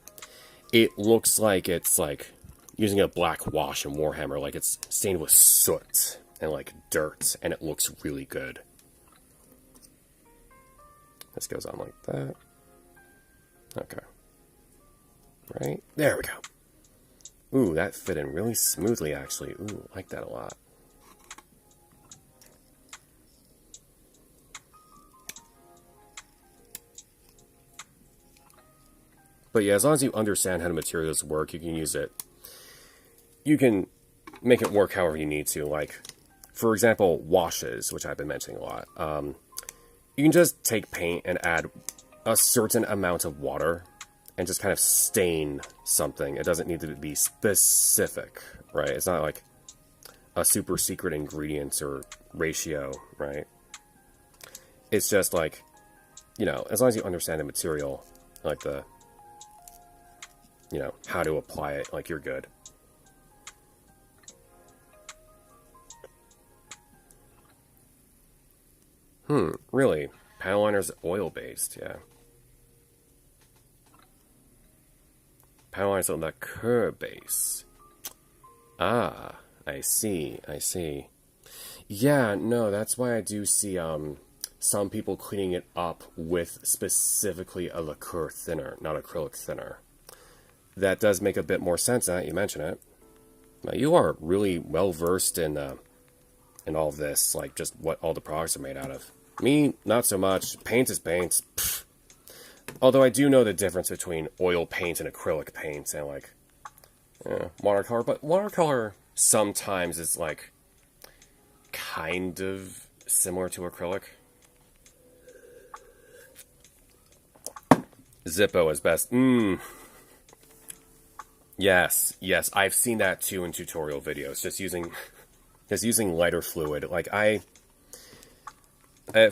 it looks like it's, like, using a black wash in Warhammer, like it's stained with soot and, like, dirt, and it looks really good. This goes on like that. Okay. Right? There we go. Ooh, that fit in really smoothly, actually. Ooh, I like that a lot. But yeah, as long as you understand how the materials work, you can use it. You can make it work however you need to. Like, for example, washes, which I've been mentioning a lot. You can just take paint and add a certain amount of water and just kind of stain something. It doesn't need to be specific, right? It's not like a super secret ingredient or ratio, right? It's just like, you know, as long as you understand the material, like the, you know, how to apply it, like, you're good. Really? Panel liner's oil-based, yeah. Panel liner's on the curve base. Ah, I see. Yeah, no, that's why I do see, some people cleaning it up with specifically a lacquer thinner, not acrylic thinner. That does make a bit more sense now that you mention it. Now, you are really well-versed in all this, like, just what all the products are made out of. Me, not so much. Paint is paint. Pfft. Although I do know the difference between oil paint and acrylic paint and, like, watercolor. But watercolor sometimes is, like, kind of similar to acrylic. Zippo is best. Yes, I've seen that too in tutorial videos. Just using lighter fluid. Like,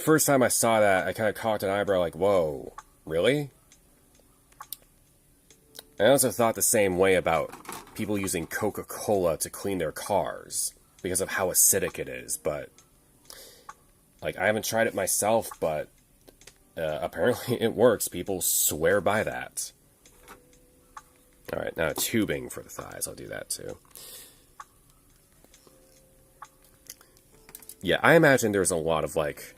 first time I saw that, I kind of cocked an eyebrow like, whoa, really? I also thought the same way about people using Coca-Cola to clean their cars because of how acidic it is, but, like, I haven't tried it myself, but apparently it works. People swear by that. Alright, now tubing for the thighs. I'll do that too. Yeah, I imagine there's a lot of, like,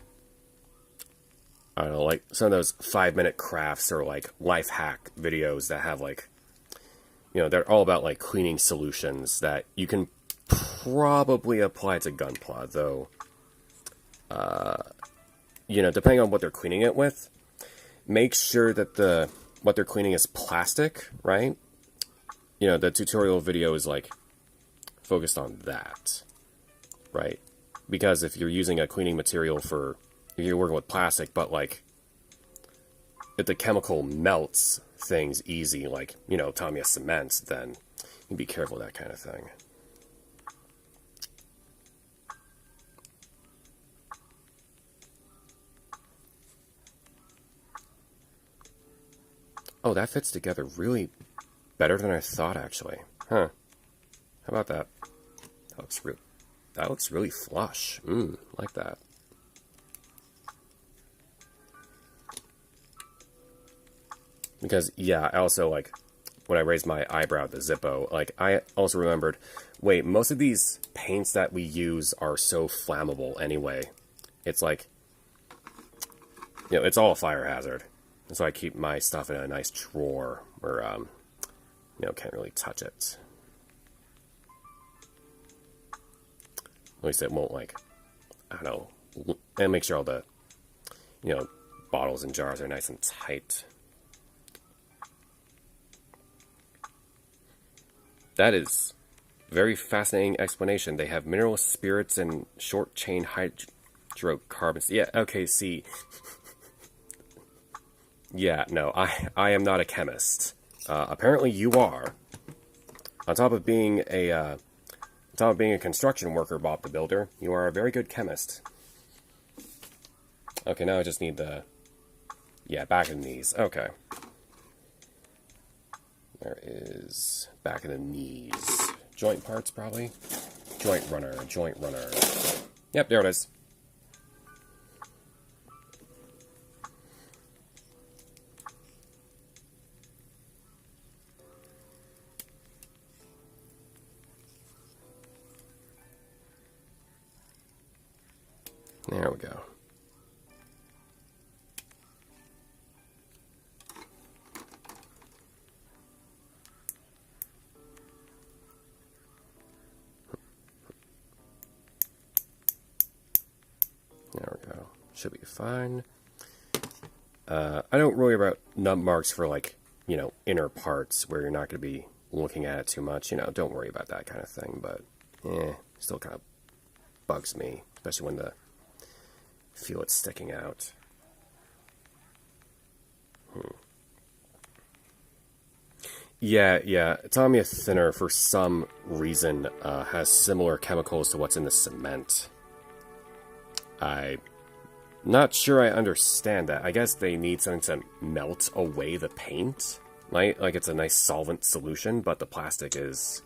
I don't know, like some of those 5-minute crafts or, like, life hack videos that have, like, you know, they're all about, like, cleaning solutions that you can probably apply to Gunpla, though, you know, depending on what they're cleaning it with, make sure that what they're cleaning is plastic, right? You know, the tutorial video is, like, focused on that, right? Because if you're using a cleaning material if you're working with plastic, but, like, if the chemical melts things easy, like, you know, Tamiya cement, then you be careful with that kind of thing. Oh, that fits together really better than I thought, actually. Huh. How about that? That looks really flush. Like that. Because, yeah, I also, like, when I raised my eyebrow at the Zippo, like, I also remembered, wait, most of these paints that we use are so flammable anyway. It's like, you know, it's all a fire hazard. And so I keep my stuff in a nice drawer where, you know, can't really touch it. At least it won't, like, I don't know, and make sure all the, you know, bottles and jars are nice and tight. That is very fascinating explanation. They have mineral spirits and short chain hydrocarbons. Yeah, okay, see. Yeah, no, I am not a chemist. Apparently you are. On top of being a construction worker, Bob the Builder, you are a very good chemist. Okay, now I just need the, yeah, back of the knees. Okay. There is back of the knees. Joint parts, probably. Joint runner, joint runner. Yep, there it is. There we go. There we go. Should be fine. I don't worry about nub marks for, like, you know, inner parts where you're not going to be looking at it too much. You know, don't worry about that kind of thing. But, still kind of bugs me, especially when the feel it sticking out. Yeah. Tamiya thinner, for some reason, has similar chemicals to what's in the cement. I'm not sure I understand that. I guess they need something to melt away the paint. Right? Like it's a nice solvent solution, but the plastic is,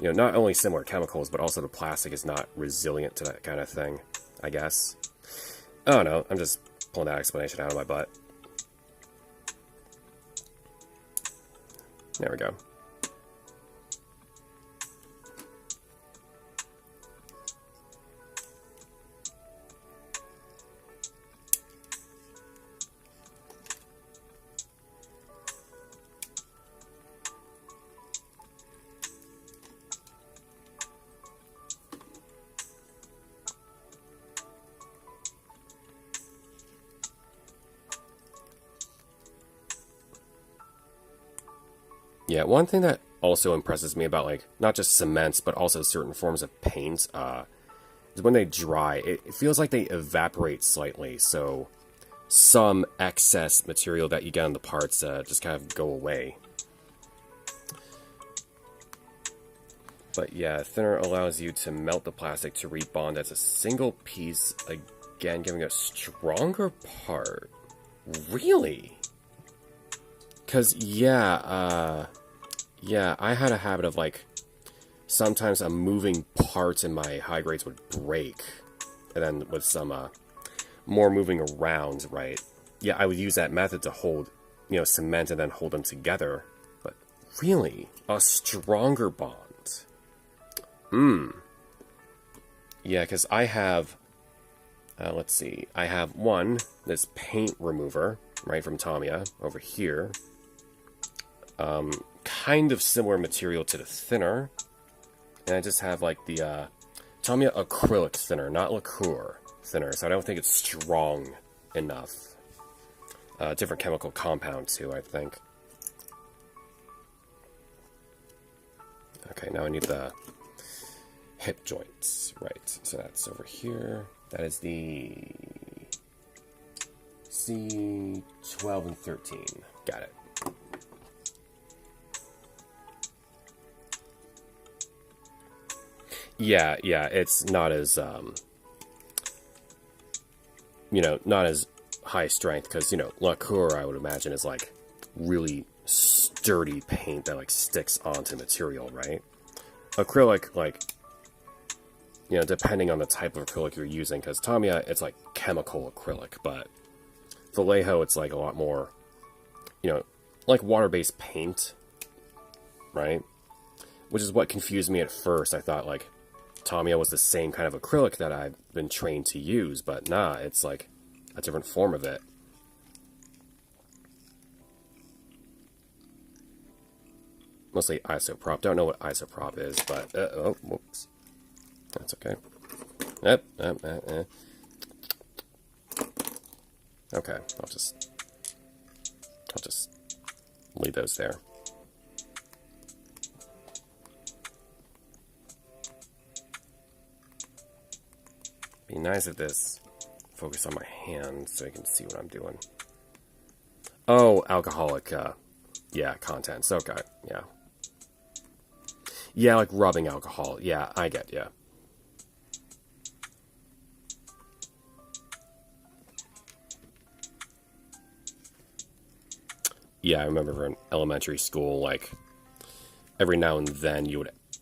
you know, not only similar chemicals, but also the plastic is not resilient to that kind of thing, I guess. I don't know. I'm just pulling that explanation out of my butt. There we go. Yeah, one thing that also impresses me about, like, not just cements, but also certain forms of paint, is when they dry, it feels like they evaporate slightly, so some excess material that you get on the parts just kind of go away. But yeah, thinner allows you to melt the plastic to rebond as a single piece, again giving a stronger part. Really? Because, yeah, I had a habit of, like, sometimes moving parts in my high grades would break. And then with some, more moving around, right? Yeah, I would use that method to hold, you know, cement and then hold them together. But really? A stronger bond? Yeah, because I have, let's see, I have this paint remover, right, from Tamiya, over here. Kind of similar material to the thinner. And I just have, like, the, Tamiya acrylic thinner, not lacquer thinner, so I don't think it's strong enough. Different chemical compound, too, I think. Okay, now I need the hip joints. Right, so that's over here. That is the C12 and 13. Got it. Yeah, it's not as, you know, not as high strength, because, you know, lacquer, I would imagine, is, like, really sturdy paint that, like, sticks onto material, right? Acrylic, like, you know, depending on the type of acrylic you're using, because Tamiya, it's, like, chemical acrylic, but Vallejo, it's, like, a lot more, you know, like water-based paint, right? Which is what confused me at first. I thought, like, Tamiya was the same kind of acrylic that I've been trained to use, but nah, it's like a different form of it. Mostly isopropyl. Don't know what isopropyl is, but oh, whoops, that's okay. Yep. Okay, I'll just leave those there. Be nice if this focus on my hand so you can see what I'm doing. Oh, alcoholic, yeah, contents. Okay, yeah. Yeah, like rubbing alcohol. Yeah, I get, yeah. Yeah, I remember in elementary school, like, every now and then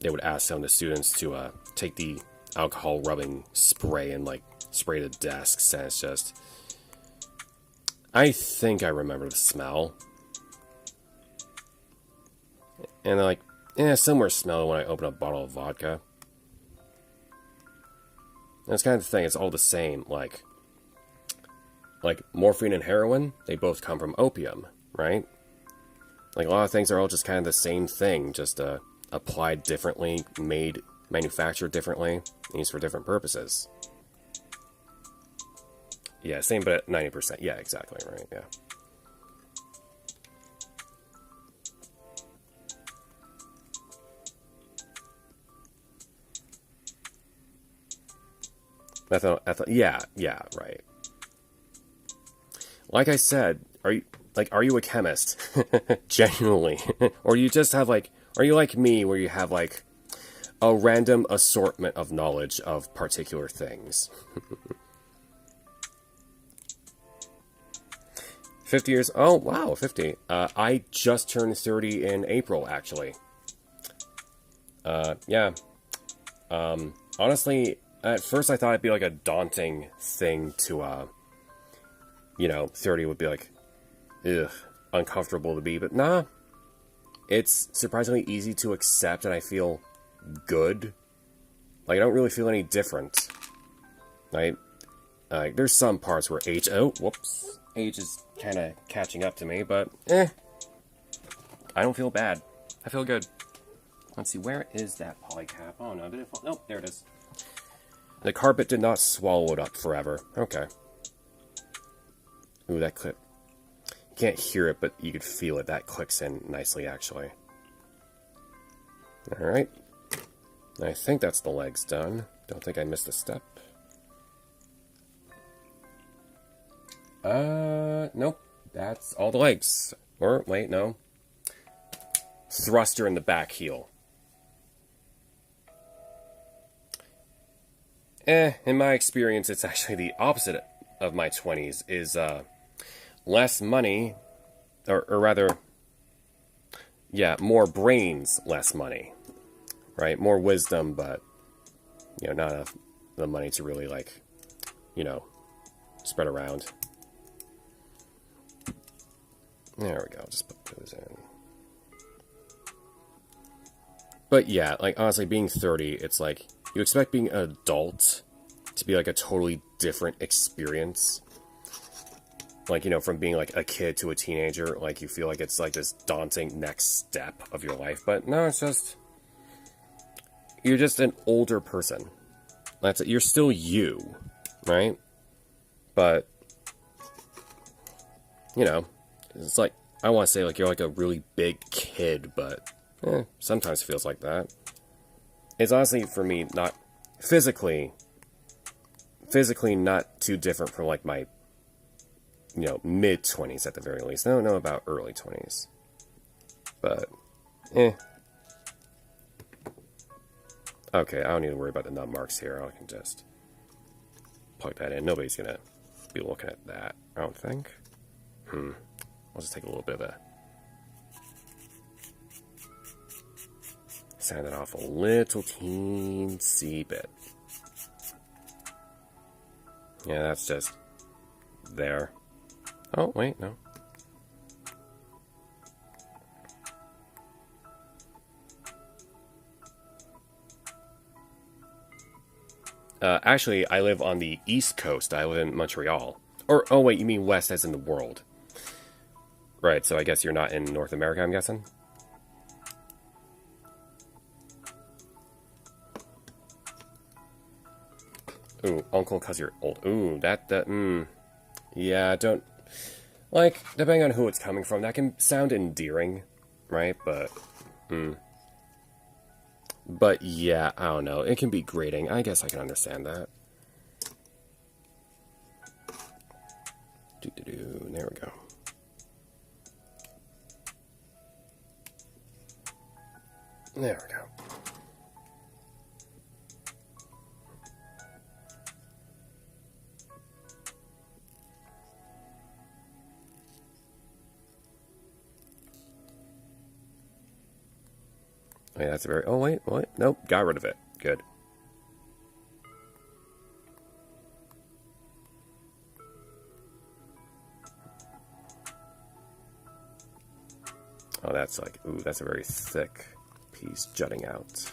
they would ask some of the students to take the alcohol rubbing spray and, like, spray the desks, and it's just... I think I remember the smell. And they're like, similar smell when I open a bottle of vodka. And it's kind of the thing, it's all the same, like morphine and heroin, they both come from opium, right? Like, a lot of things are all just kind of the same thing, just applied differently, manufactured differently, used for different purposes. Yeah, same, but at 90%. Yeah, exactly, right, yeah. Yeah, right. Like I said, are you a chemist? Genuinely. Or do you just have, like, are you like me, where you have, like, a random assortment of knowledge of particular things? 50 years? Oh, wow, 50. I just turned 30 in April, actually. Yeah. Honestly, at first I thought it'd be like a daunting thing to, 30 would be like, ugh, uncomfortable to be, but nah. It's surprisingly easy to accept, and I feel good. Like, I don't really feel any different. Right? There's some parts where age is kind of catching up to me, but, I don't feel bad. I feel good. Let's see, where is that polycap? Oh, no, did it fall? Nope, there it is. The carpet did not swallow it up forever. Okay. Ooh, that clip. You can't hear it, but you could feel it. That clicks in nicely, actually. Alright. I think that's the legs done. Don't think I missed a step. Nope. That's all the legs. Or, wait, no. Thruster in the back heel. In my experience, it's actually the opposite of my 20s, is, less money, or rather, yeah, more brains, less money, right? More wisdom, but, not enough the money to really, like, spread around. There we go, just put those in. But yeah, like, honestly, being 30, it's like, you expect being an adult to be, like, a totally different experience. Like, from being, like, a kid to a teenager, like, you feel like it's, like, this daunting next step of your life. But no, it's just... You're just an older person. That's it. You're still you, right? But, it's like... I want to say, like, you're, like, a really big kid, but... sometimes it feels like that. It's honestly, for me, not... Physically not too different from, like, my... mid-20s at the very least. I don't know about early 20s. But, Okay, I don't need to worry about the nut marks here. I can just plug that in. Nobody's gonna be looking at that, I don't think. I'll just take a little bit of a... Sand it off a little teensy bit. Yeah, that's just... there. Oh, wait, no. Actually, I live on the East Coast. I live in Montreal. Or, oh wait, you mean West as in the world. Right, so I guess you're not in North America, I'm guessing? Ooh, uncle, cause you're old. Ooh, yeah, don't... Like, depending on who it's coming from, that can sound endearing, right? But yeah, I don't know. It can be grating. I guess I can understand that. There we go. There we go. Yeah, that's a very... Oh, wait, what? Nope, got rid of it. Good. Oh, that's like... Ooh, that's a very thick piece jutting out.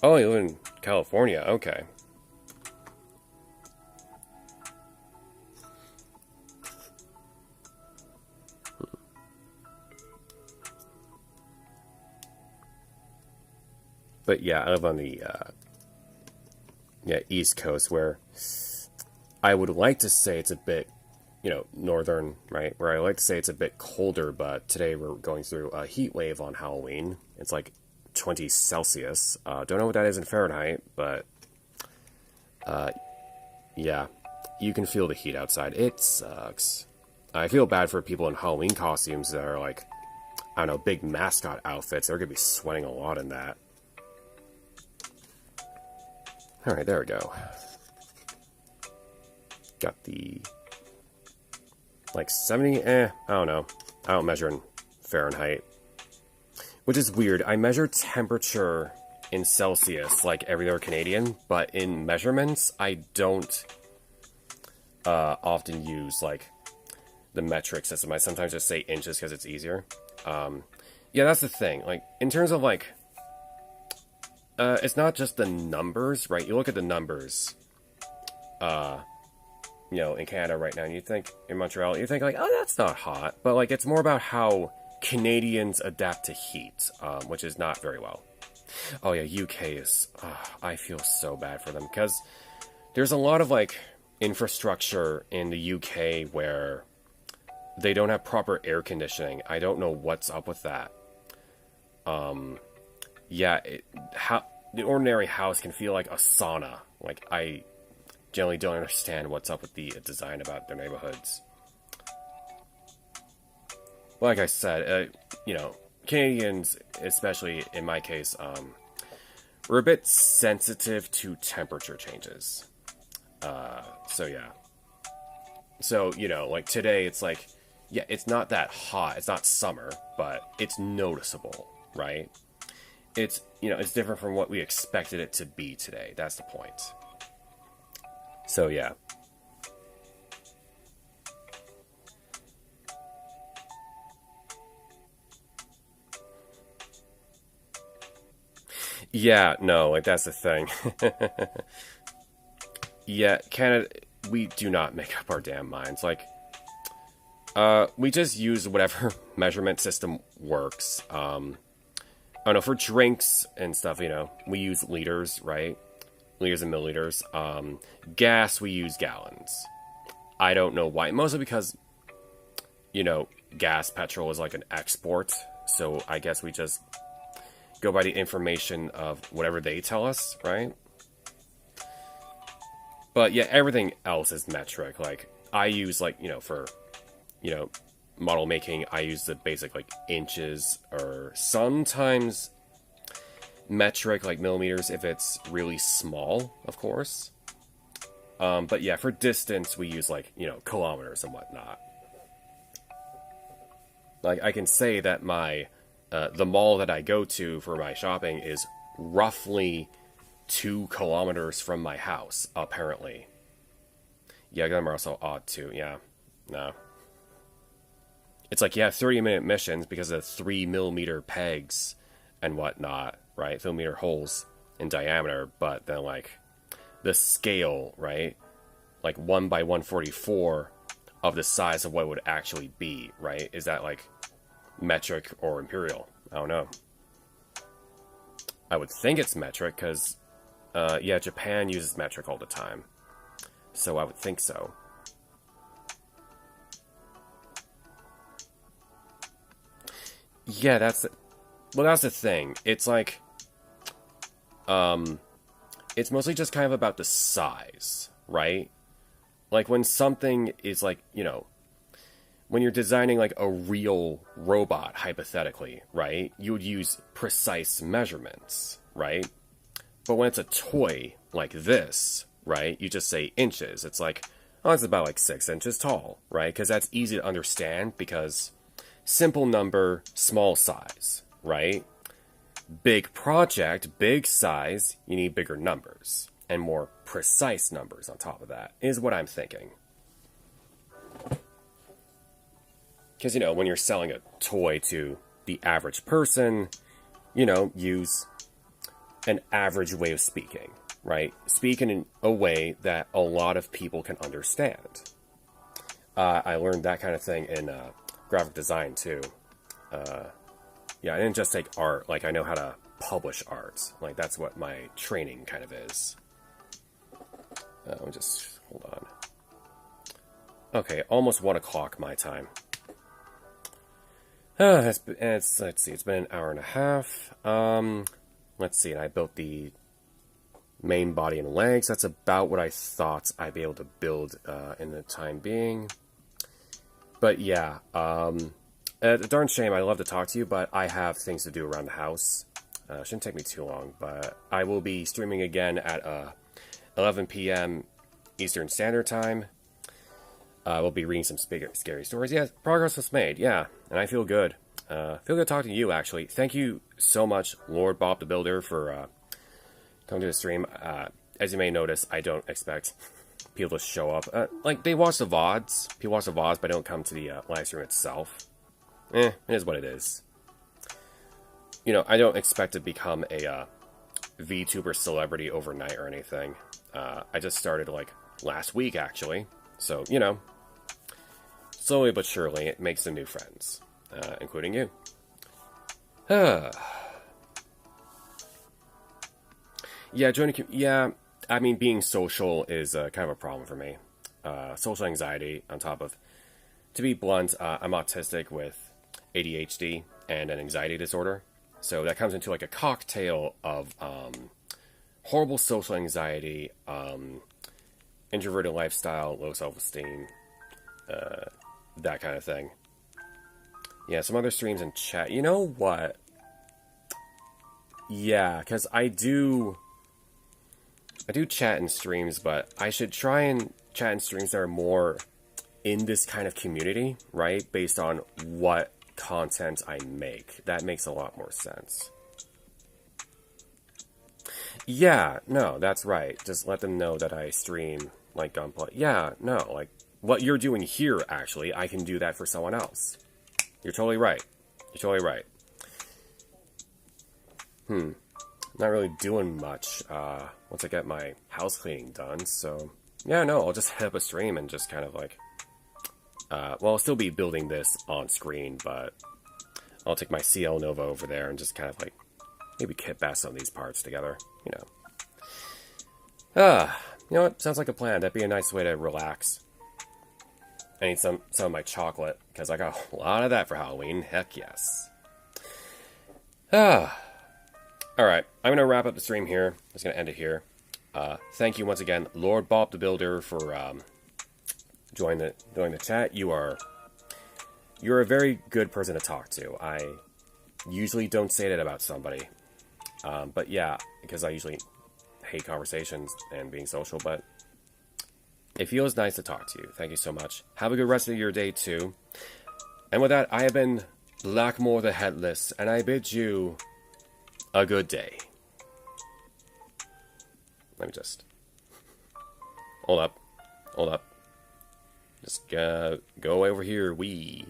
Oh, you live in California. Okay. But yeah, I live on the East Coast, where I would like to say it's a bit, northern, right? Where I like to say it's a bit colder, but today we're going through a heat wave on Halloween. It's like 20 Celsius. Don't know what that is in Fahrenheit, but yeah, you can feel the heat outside. It sucks. I feel bad for people in Halloween costumes that are like, I don't know, big mascot outfits. They're gonna be sweating a lot in that. Alright, there we go. Got the... like 70? I don't know. I don't measure in Fahrenheit. Which is weird. I measure temperature in Celsius like every other Canadian, but in measurements, I don't often use, like, the metric system. I sometimes just say inches because it's easier. Yeah, that's the thing. Like, in terms of, like... it's not just the numbers, right? You look at the numbers, in Canada right now, and you think, in Montreal, you think, like, oh, that's not hot. But, like, it's more about how Canadians adapt to heat, which is not very well. Oh, yeah, UK is, I feel so bad for them, because there's a lot of, like, infrastructure in the UK where they don't have proper air conditioning. I don't know what's up with that. Yeah, the ordinary house can feel like a sauna. Like, I generally don't understand what's up with the design about their neighborhoods. Like I said, Canadians, especially in my case, we're a bit sensitive to temperature changes. So yeah. So, like today, it's like, yeah, it's not that hot. It's not summer, but it's noticeable, right? It's, it's different from what we expected it to be today. That's the point. So, yeah. Yeah, no, like, that's the thing. Yeah, Canada, we do not make up our damn minds. Like, we just use whatever measurement system works. I don't know, for drinks and stuff, we use liters, right? Liters and milliliters. Gas, we use gallons. I don't know why. Mostly because, gas, petrol is like an export. So I guess we just go by the information of whatever they tell us, right? But yeah, everything else is metric. Like, I use, like, for, model making, I use the basic, like, inches, or sometimes metric, like millimeters, if it's really small, of course. But yeah, for distance, we use, like, kilometers and whatnot. Like, I can say that the mall that I go to for my shopping is roughly 2 kilometers from my house, apparently. Yeah, them are also odd too. Yeah, no. It's like, yeah, 30-minute missions because of 3 millimeter pegs and whatnot, right? 3 millimeter holes in diameter, but then like the scale, right? Like 1 by 144 of the size of what it would actually be, right? Is that like metric or imperial? I don't know. I would think it's metric because, yeah, Japan uses metric all the time. So I would think so. Yeah, that's the thing. It's like, it's mostly just kind of about the size, right? Like when something is like, when you're designing like a real robot, hypothetically, right? You would use precise measurements, right? But when it's a toy like this, right? You just say inches. It's like, oh, it's about like 6 inches tall, right? Because that's easy to understand because simple number, small size, right? Big project, big size, you need bigger numbers. And more precise numbers on top of that, is what I'm thinking. Because, when you're selling a toy to the average person, use an average way of speaking, right? Speak in a way that a lot of people can understand. I learned that kind of thing in graphic design, too. Yeah, I didn't just take art. Like, I know how to publish art. Like, that's what my training kind of is. Let me just, hold on. Okay, almost 1 o'clock my time. Let's see, it's been an hour and a half. Let's see, and I built the main body and legs. That's about what I thought I'd be able to build in the time being. But yeah, a darn shame. I love to talk to you, but I have things to do around the house. Shouldn't take me too long, but I will be streaming again at 11 p.m. Eastern Standard Time. We'll be reading some scary stories. Yeah, progress was made, yeah, and I feel good. Feel good talking to you, actually. Thank you so much, Lord Bob the Builder, for coming to the stream. As you may notice, I don't expect people to show up. Like, they watch the VODs. People watch the VODs, but don't come to the live stream itself. It is what it is. I don't expect to become a VTuber celebrity overnight or anything. I just started, like, last week, actually. So, slowly but surely, it makes some new friends, including you. Yeah, I mean, being social is kind of a problem for me. Social anxiety on top of, to be blunt, I'm autistic with ADHD and an anxiety disorder. So that comes into like a cocktail of horrible social anxiety, introverted lifestyle, low self-esteem, that kind of thing. Yeah, some other streams in chat. You know what? Yeah, because I do chat in streams, but I should try and chat in streams that are more in this kind of community, right? Based on what content I make. That makes a lot more sense. Yeah, no, that's right. Just let them know that I stream, like, Gunplay. Yeah, no, like, what you're doing here, actually, I can do that for someone else. You're totally right. You're totally right. Not really doing much, once I get my house cleaning done, so... Yeah, no, I'll just hit up a stream and just kind of, like... well, I'll still be building this on screen, but... I'll take my Cielnova over there and just kind of, like... Maybe kit bash some of these parts together, you know what? Sounds like a plan. That'd be a nice way to relax. I need some of my chocolate, because I got a lot of that for Halloween. Heck yes. Alright, I'm going to wrap up the stream here. I'm just going to end it here. Thank you once again, Lord Bob the Builder, for joining the chat. You're a very good person to talk to. I usually don't say that about somebody. But yeah, because I usually hate conversations and being social, but it feels nice to talk to you. Thank you so much. Have a good rest of your day, too. And with that, I have been Blackmoore the Headless, and I bid you a good day. Let me just... Hold up. Just go over here, wee.